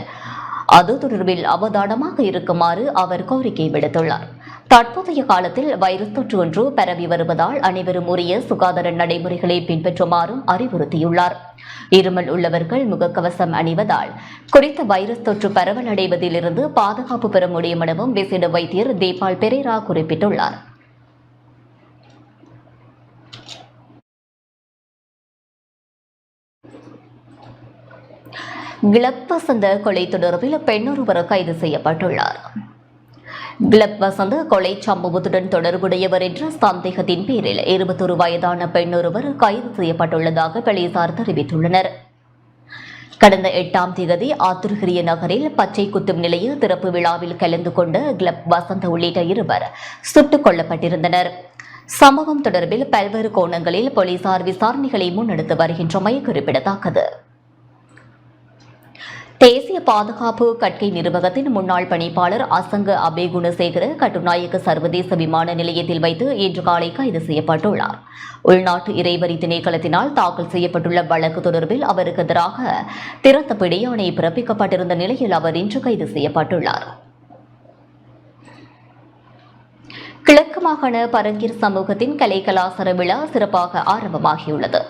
Speaker 1: அது தொடர்பில் அவதானமாக இருக்குமாறு அவர் கோரிக்கை விடுத்துள்ளார். தற்போதைய காலத்தில் வைரஸ் தொற்று ஒன்று பரவி வருவதால் அனைவரும் உரிய சுகாதார நடைமுறைகளை பின்பற்றுமாறும் அறிவுறுத்தியுள்ளார். இருமல் உள்ளவர்கள் முகக்கவசம் அணிவதால் குறித்த வைரஸ் தொற்று பரவல் அடைவதிலிருந்து பாதுகாப்பு பெற முடியும் எனவும் விசேட வைத்தியர் தீபால் பெரேரா குறிப்பிட்டுள்ளார். கிளப் வசந்த கொலை தொடர்பில் பெண்ணொருவர் கைது செய்யப்பட்டுள்ளார். கிளப் வசந்த கொலை சம்பவத்துடன் தொடர்புடையவர் என்ற சந்தேகத்தின் பேரில் 21 வயதான பெண்ணொருவர் கைது செய்யப்பட்டுள்ளதாக போலீசார் தெரிவித்துள்ளனர். கடந்த 8ஆம் தேதி ஆத்துருகிரிய நகரில் பச்சை குத்தும் நிலைய திறப்பு விழாவில் கலந்து கொண்ட கிளப் வசந்த உள்ளிட்ட இருவர் சுட்டுக் கொல்லப்பட்டிருந்தனர். சம்பவம் தொடர்பில் பல்வேறு கோணங்களில் போலீசார் விசாரணைகளை முன்னெடுத்து வருகின்றமை குறிப்பிடத்தக்கது. தேசிய பாதுகாப்பு கட்கை நிர்வாகத்தின் முன்னாள் பணிப்பாளர் அசங்க அபேகுணசேகர கட்டுநாயக்க சர்வதேச விமான நிலையத்தில் வைத்து இன்று காலை கைது செய்யப்பட்டுள்ளார். உள்நாட்டு இறைவரி திணைக்களத்தினால் தாக்கல் செய்யப்பட்டுள்ள வழக்கு தொடர்பில் அவருக்கு எதிராக திறந்த பிடியாணை பிறப்பிக்கப்பட்டிருந்த நிலையில் அவர் இன்று கைது செய்யப்பட்டுள்ளார். கிழக்கு மாகாண பரங்கீர் சமூகத்தின் கலை கலாசார விழா சிறப்பாக ஆரம்பமாகியுள்ளது.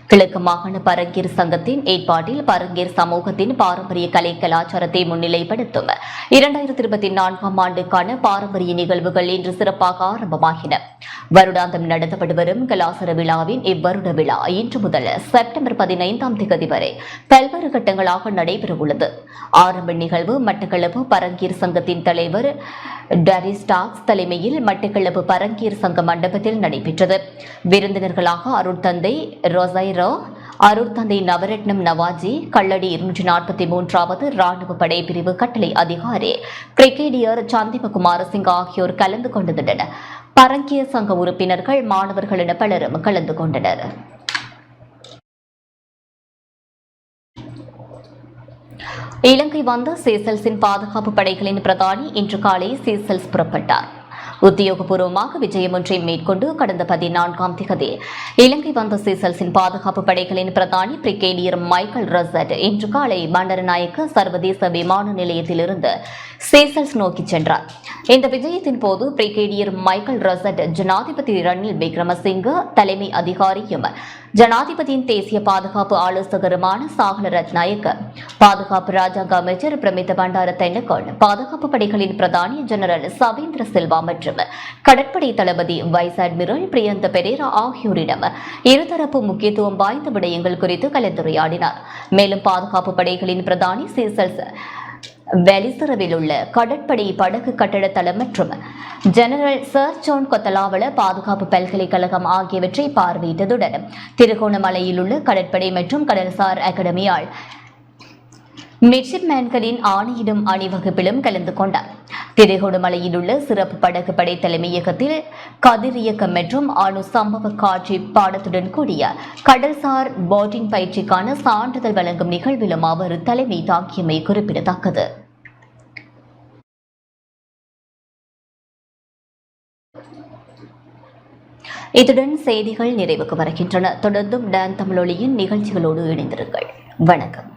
Speaker 1: கிழக்கு மாகாண பரங்கீர் சங்கத்தின் ஏற்பாட்டில் பரங்கீர் சமூகத்தின் பாரம்பரிய கலை கலாச்சாரத்தை முன்னிலைப்படுத்தும் 2024ஆம் ஆண்டுக்கான பாரம்பரிய நிகழ்வுகள் இன்று சிறப்பாக ஆரம்பமாகின. வருடாந்தம் நடத்தப்பட்டு வரும் கலாசார விழாவின் இவ்வருட விழா இன்று முதல் செப்டம்பர் 15ஆம் தேதி வரை பல்வேறு கட்டங்களாக நடைபெறவுள்ளது. ஆரம்ப நிகழ்வு மட்டக்களப்பு பரங்கீர் சங்கத்தின் தலைவர் டரிஸ்டாக்ஸ் தலைமையில் மட்டக்களப்பு பரங்கீர் சங்க மண்டபத்தில் நடைபெற்றது. விருந்தினர்களாக அருட்தந்தை ரொசைரோ, அருட்தந்தை நவரட்னம் நவாஜி, கல்லடி 243வது ராணுவ படை பிரிவு கட்டளை அதிகாரி பிரிகேடியர் சந்திமகுமார சிங் ஆகியோர் கலந்து கொண்டதுடன் பரங்கீர் சங்க உறுப்பினர்கள், மாணவர்கள் என பலரும் கலந்து கொண்டனர். இலங்கை வந்த சீசல்ஸின் பாதுகாப்பு படைகளின் பிரதானி இன்று காலை சீசல்ஸ் புறப்பட்டார். உத்தியோகபூர்வமாக விஜயம் ஒன்றை மேற்கொண்டு கடந்த 14ஆம் தேதி இலங்கை வந்த சீசல்ஸின் பாதுகாப்பு படைகளின் பிரதானி பிரிகேடியர் மைக்கேல் ரசட் இன்று காலை பண்டரநாயக்க சர்வதேச விமான நிலையத்திலிருந்து சீசல்ஸ் நோக்கி சென்றார். இந்த விஜயத்தின் போது பிரிகேடியர் மைக்கேல் ரசட் ஜனாதிபதி ரணில் விக்ரமசிங்க தலைமை அதிகாரியும் ஜனாதிபதியின் தேசிய பாதுகாப்பு ஆலோசகருமான சாகல ரத்நாயக்க, பாதுகாப்பு ராஜாங்க அமைச்சர் பிரமித பண்டார தென்னகோன், பாதுகாப்பு படைகளின் பிரதானி ஜெனரல் சவேந்திர சில்வா மற்றும் கடற்படை தளபதி வைஸ் அட்மிரல் பிரியந்த பெரேரா ஆகியோரிடம் இருதரப்பு முக்கியத்துவம் வாய்ந்த விடயங்கள் குறித்து கலந்துரையாடினார். மேலும் பாதுகாப்பு படைகளின் பிரதானி சீசல்ஸ் வெலிசரவில் உள்ள கடற்படை படகு கட்டட தளம் மற்றும் ஜெனரல் சர் ஜான் கொத்தலாவல பாதுகாப்பு பல்கலைக்கழகம் ஆகியவற்றை பார்வையிட்டதுடன் திருகோணமலையில் உள்ள கடற்படை மற்றும் கடல்சார் அகாடமியால் மிட்ஷிப்மேன்களின் ஆணையிடும் அணிவகுப்பிலும் கலந்து கொண்டார். திருகோணமலையில் உள்ள சிறப்பு படகு படை தலைமையகத்தில் கதிர் இயக்கம் மற்றும் அணு சம்பவ காட்சி பாடத்துடன் கூடிய கடல்சார் போட்டிங் பயிற்சிக்கான சான்றிதழ் வழங்கும் நிகழ்விலும் அவர் தலைமை தாக்கியமை குறிப்பிடத்தக்கது. இத்துடன் செய்திகள் நிறைவுக்கு வருகின்றன. தொடர்ந்தும் டான் தமிழொலியின் நிகழ்ச்சிகளோடு இணைந்திருங்கள். வணக்கம்.